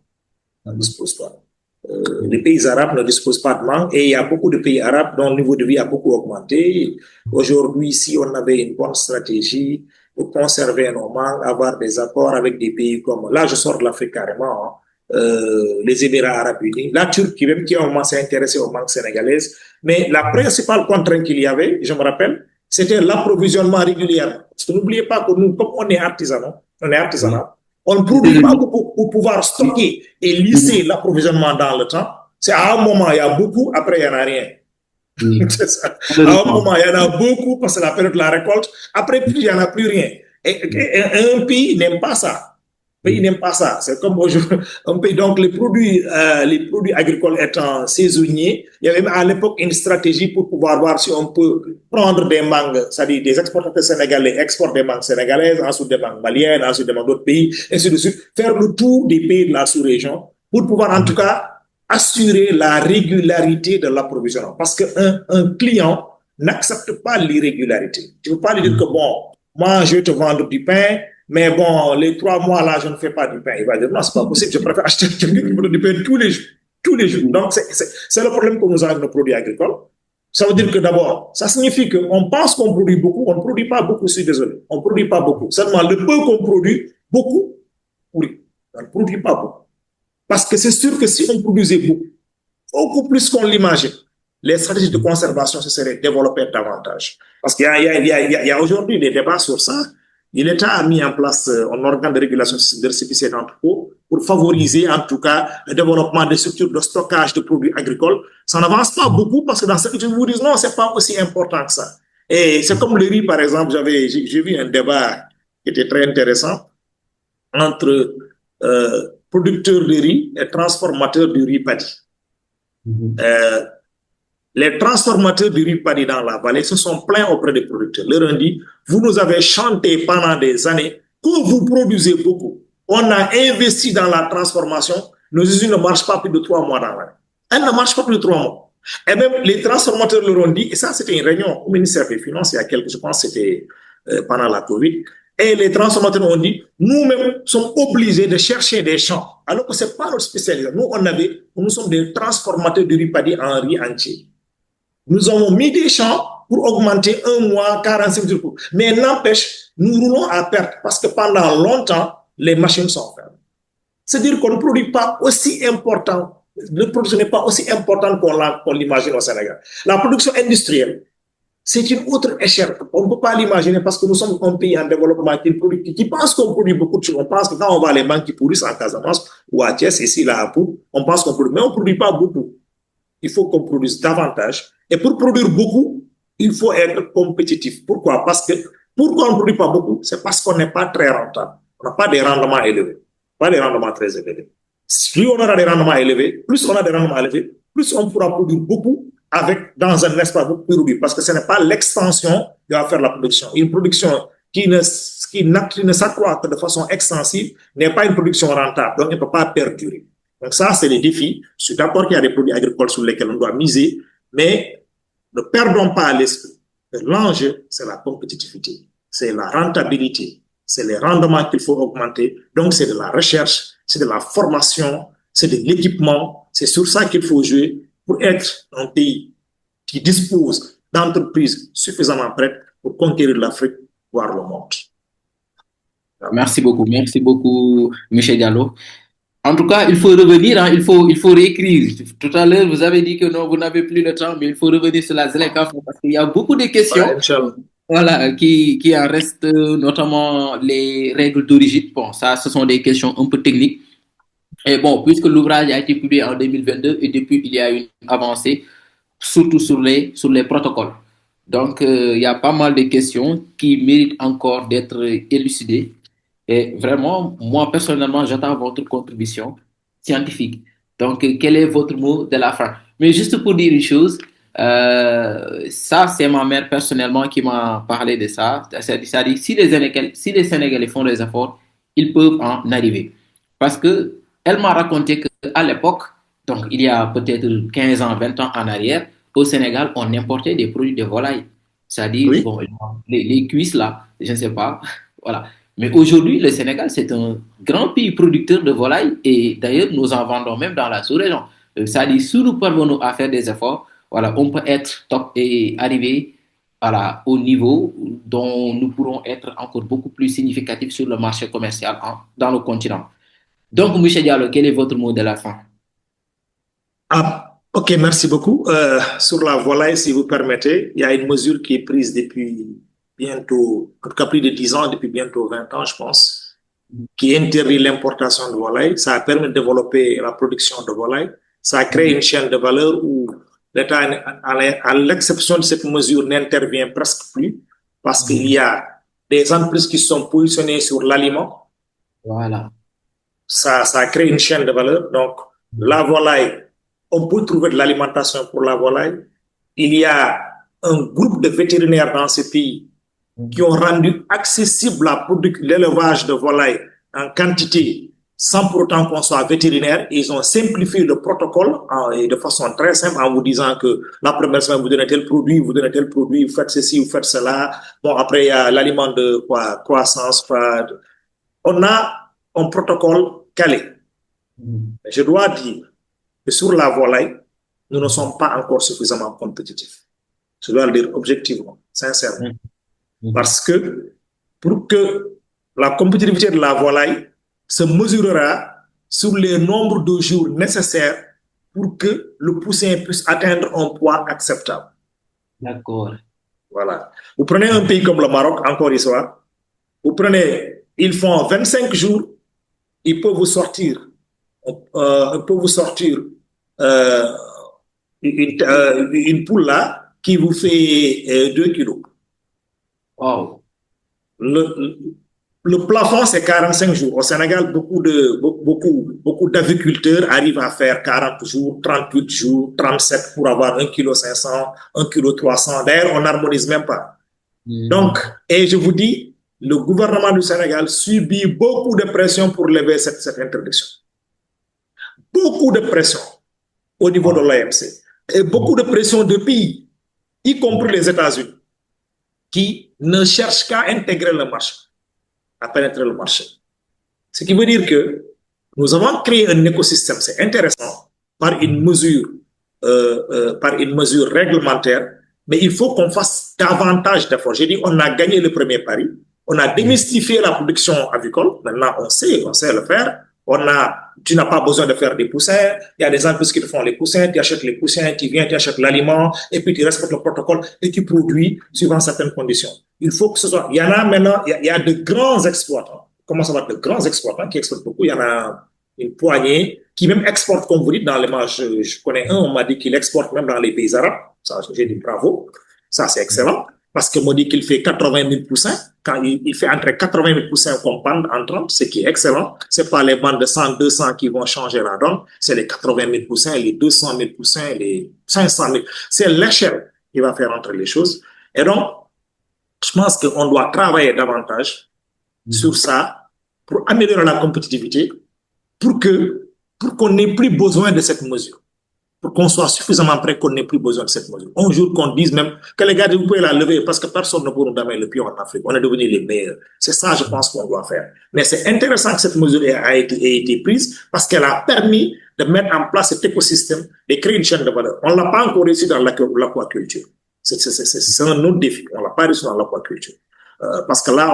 Les pays arabes ne disposent pas de mangue et il y a beaucoup de pays arabes dont le niveau de vie a beaucoup augmenté. Aujourd'hui, si on avait une bonne stratégie pour conserver nos mangues, avoir des accords avec des pays comme, là je sors de l'Afrique carrément, les Émirats arabes unis, la Turquie même qui a commencé à s'intéresser aux mangues sénégalaises, mais la principale contrainte qu'il y avait, je me rappelle, c'était l'approvisionnement régulier. Parce que n'oubliez pas que nous, comme on est artisanal, on ne produit pas pour pouvoir stocker et lisser l'approvisionnement dans le temps. C'est à un moment, il y a beaucoup, après, il n'y en a rien. C'est ça. À un moment, il y en a beaucoup parce que c'est la période de la récolte. Après, il n'y en a plus rien. Et un pays n'aime pas ça. pays n'aime pas ça. C'est comme aujourd'hui, un pays, donc les produits agricoles étant saisonniers, il y avait à l'époque une stratégie pour pouvoir voir si on peut prendre des mangues, c'est-à-dire des exportateurs sénégalais exportent des mangues sénégalaises, ensuite des mangues maliennes, ensuite des mangues d'autres pays, et ainsi de suite, faire le tour des pays de la sous-région pour pouvoir en tout cas assurer la régularité de l'approvisionnement. Parce qu'un client n'accepte pas l'irrégularité. Tu ne peux pas lui dire que bon, moi je vais te vendre du pain, mais bon, les 3 mois là, je ne fais pas du pain. Il va dire non, c'est pas possible, je préfère acheter quelqu'un qui me donne du pain tous les jours. Tous les jours. Donc, c'est le problème que nous avons avec nos produits agricoles. Ça veut dire que d'abord, ça signifie qu'on pense qu'on produit beaucoup, on ne produit pas beaucoup, je suis désolé. On ne produit pas beaucoup. Seulement, le peu qu'on produit, beaucoup, oui, on ne produit pas beaucoup. Parce que c'est sûr que si on produisait beaucoup plus qu'on l'imagine, les stratégies de conservation se seraient développées davantage. Parce qu'il y a aujourd'hui des débats sur ça. L'État a mis en place un organe de régulation de récépissé d'entrepôt pour favoriser en tout cas le développement des structures de stockage de produits agricoles. Ça n'avance pas beaucoup parce que dans ce que je vous dis, non, c'est pas aussi important que ça. Et c'est comme le riz, par exemple, j'ai vu un débat qui était très intéressant entre producteurs de riz et transformateurs du riz paddy. Les transformateurs du riz paddy dans la vallée se sont plaints auprès des producteurs. Leur ont dit, vous nous avez chanté pendant des années que vous produisez beaucoup. On a investi dans la transformation. Nos usines ne marchent pas plus de 3 mois dans l'année. Elles ne marchent pas plus de 3 mois. Et même les transformateurs leur ont dit, et ça c'était une réunion au ministère des Finances, il y a quelques, je pense que c'était pendant la Covid, et les transformateurs ont dit, nous-mêmes sommes obligés de chercher des champs, alors que ce n'est pas notre spécialité. Nous sommes des transformateurs du riz paddy en riz entier. Nous avons mis des champs pour augmenter un mois, 45 jours. Mais n'empêche, nous roulons à perte parce que pendant longtemps, les machines sont fermes. C'est-à-dire qu'on ne produit pas aussi important, le production n'est pas aussi importante qu'on l'imagine au Sénégal. La production industrielle, c'est une autre échelle. On ne peut pas l'imaginer parce que nous sommes un pays en développement qui pense qu'on produit beaucoup de choses. On pense que quand on va à les banques qui pourrissent en Casamance ou à Thiès, ici, là, à Pau, on pense qu'on produit. Mais on ne produit pas beaucoup. Il faut qu'on produise davantage. Et pour produire beaucoup, il faut être compétitif. Pourquoi? Parce que pourquoi on ne produit pas beaucoup? C'est parce qu'on n'est pas très rentable. On n'a pas des rendements élevés. Pas des rendements très élevés. Plus on aura des rendements élevés, plus on a des rendements élevés, plus on pourra produire beaucoup dans un espace beaucoup plus réduit. Parce que ce n'est pas l'extension qui va faire la production. Une production qui ne s'accroît que de façon extensive n'est pas une production rentable. Donc, elle ne peut pas perdurer. Donc, ça, c'est les défis. Je suis d'accord qu'il y a des produits agricoles sur lesquels on doit miser, mais ne perdons pas l'esprit. L'enjeu, c'est la compétitivité, c'est la rentabilité, c'est les rendements qu'il faut augmenter. Donc, c'est de la recherche, c'est de la formation, c'est de l'équipement. C'est sur ça qu'il faut jouer pour être un pays qui dispose d'entreprises suffisamment prêtes pour conquérir l'Afrique, voire le monde. Merci beaucoup, M. Diallo. En tout cas, il faut revenir, hein, il faut réécrire. Tout à l'heure, vous avez dit que non, vous n'avez plus le temps, mais il faut revenir sur la ZLECAf parce qu'il y a beaucoup de questions. Voilà, qui en restent, notamment les règles d'origine. Bon, ça, ce sont des questions un peu techniques. Et bon, puisque l'ouvrage a été publié en 2022 et depuis, il y a une avancée, surtout sur les protocoles. Donc, il y a pas mal de questions qui méritent encore d'être élucidées. Et vraiment, moi, personnellement, j'attends votre contribution scientifique. Donc, quel est votre mot de la fin? Mais juste pour dire une chose, ça, c'est ma mère personnellement qui m'a parlé de ça. C'est-à-dire, si les Sénégalais font des efforts, ils peuvent en arriver. Parce que elle m'a raconté qu'à l'époque, donc il y a peut-être 15 ans, 20 ans en arrière, au Sénégal, on importait des produits de volaille. C'est-à-dire, Oui. bon, les cuisses là, je ne sais pas. Voilà. Mais aujourd'hui, le Sénégal, c'est un grand pays producteur de volaille et d'ailleurs, nous en vendons même dans la sous-région. C'est-à-dire, si nous parvenons à faire des efforts, voilà, on peut être top et arriver voilà, au niveau dont nous pourrons être encore beaucoup plus significatifs sur le marché commercial dans le continent. Donc, M. Diallo, quel est votre mot de la fin? Ok, merci beaucoup. Sur la volaille, si vous permettez, il y a une mesure qui est prise depuis bientôt, en tout cas plus de 10 ans, depuis bientôt 20 ans, je pense, qui interdit l'importation de volaille. Ça a permis de développer la production de volaille. Ça a créé une chaîne de valeur où l'État, à l'exception de cette mesure, n'intervient presque plus parce qu'il y a des entreprises qui sont positionnées sur l'aliment. Voilà. Ça a créé une chaîne de valeur. Donc, la volaille, on peut trouver de l'alimentation pour la volaille. Il y a un groupe de vétérinaires dans ce pays qui ont rendu accessible l'élevage de volaille en quantité sans pour autant qu'on soit vétérinaire. Ils ont simplifié le protocole de façon très simple en vous disant que la première semaine, vous donnez tel produit, vous faites ceci, vous faites cela. Bon, après, il y a l'aliment de croissance. On a un protocole calé. Je dois dire que sur la volaille, nous ne sommes pas encore suffisamment compétitifs. Je dois le dire objectivement, sincèrement. Parce que pour que la compétitivité de la volaille se mesurera sur les nombres de jours nécessaires pour que le poussin puisse atteindre un poids acceptable. D'accord. Voilà. Vous prenez un pays comme le Maroc, encore une fois, ils font 25 jours, ils peuvent vous sortir une poule là qui vous fait 2 kilos. Wow. Le plafond, c'est 45 jours. Au Sénégal, beaucoup d'agriculteurs arrivent à faire 40 jours, 38 jours, 37 pour avoir 1,5 kg, 1,3 kg. D'ailleurs, on n'harmonise même pas. Donc, et je vous dis, le gouvernement du Sénégal subit beaucoup de pression pour lever cette interdiction. Beaucoup de pression au niveau de l'OMC. Et beaucoup de pression de pays, y compris les États-Unis, qui ne cherchent qu'à intégrer le marché, à pénétrer le marché. Ce qui veut dire que nous avons créé un écosystème, c'est intéressant, par une mesure réglementaire mais il faut qu'on fasse davantage d'efforts. J'ai dit, on a gagné le premier pari, on a démystifié la production avicole, maintenant on sait le faire. Tu n'as pas besoin de faire des poussins. Il y a des entreprises qui te font les poussins, tu achètes les poussins, tu viens, tu achètes l'aliment, et puis tu respectes le protocole et tu produis suivant certaines conditions. Il faut que ce soit, il y en a maintenant, il y a de grands exploitants. Comment ça va, de grands exploitants qui exportent beaucoup. Il y en a une poignée qui même exportent, comme vous dites, dans les marges. Je connais un, on m'a dit qu'il exporte même dans les pays arabes. Ça, j'ai dit bravo. Ça, c'est excellent. Parce qu'on m'a dit qu'il fait 80 000 poussins. Quand il fait entre 80 000 poussins qu'on pend en 30, ce qui est excellent. C'est pas les bandes de 100, 200 qui vont changer la donne. C'est les 80 000 poussins, les 200 000 poussins, les 500 000. C'est l'échelle qui va faire entrer les choses. Et donc, je pense qu'on doit travailler davantage sur ça pour améliorer la compétitivité, pour qu'on n'ait plus besoin de cette mesure, pour qu'on soit suffisamment prêt qu'on n'ait plus besoin de cette mesure. Un jour qu'on dise même que les gars, vous pouvez la lever parce que personne ne pourra nous donner le pion en Afrique. On est devenus les meilleurs. C'est ça, je pense, qu'on doit faire. Mais c'est intéressant que cette mesure ait été prise parce qu'elle a permis de mettre en place cet écosystème, de créer une chaîne de valeur. On ne l'a pas encore réussi dans l'aquaculture. C'est un autre défi. On ne l'a pas réussi dans l'aquaculture. Parce que là,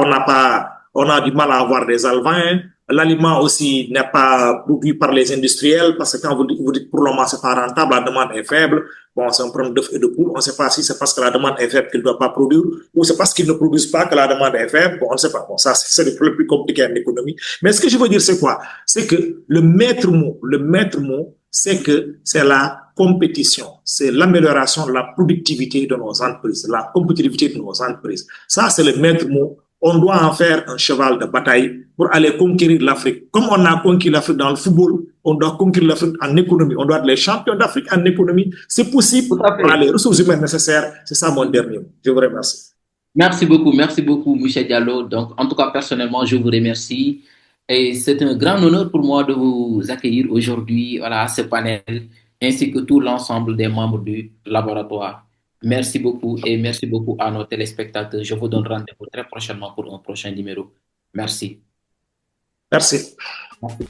on a du mal à avoir des alevins. L'aliment aussi n'est pas produit par les industriels parce que quand vous dites pour le moment c'est pas rentable, la demande est faible. Bon, c'est un problème d'œuf et de poule. On ne sait pas si c'est parce que la demande est faible qu'ils ne doivent pas produire ou c'est parce qu'ils ne produisent pas que la demande est faible. Bon, on ne sait pas. Bon, ça, c'est le plus compliqué en économie. Mais ce que je veux dire, c'est quoi? C'est que le maître mot, c'est que c'est la compétition, c'est l'amélioration de la productivité de nos entreprises, la compétitivité de nos entreprises. Ça, c'est le maître mot. On doit en faire un cheval de bataille pour aller conquérir l'Afrique. Comme on a conquis l'Afrique dans le football, on doit conquérir l'Afrique en économie. On doit être les champions d'Afrique en économie. C'est possible par les ressources humaines nécessaires. C'est ça mon dernier mot. Je vous remercie. Merci beaucoup, Michel Diallo. Donc, en tout cas, personnellement, je vous remercie. Et c'est un grand honneur pour moi de vous accueillir aujourd'hui, voilà, à ce panel, ainsi que tout l'ensemble des membres du laboratoire. Merci beaucoup et merci beaucoup à nos téléspectateurs. Je vous donne rendez-vous très prochainement pour un prochain numéro. Merci. Merci. Merci.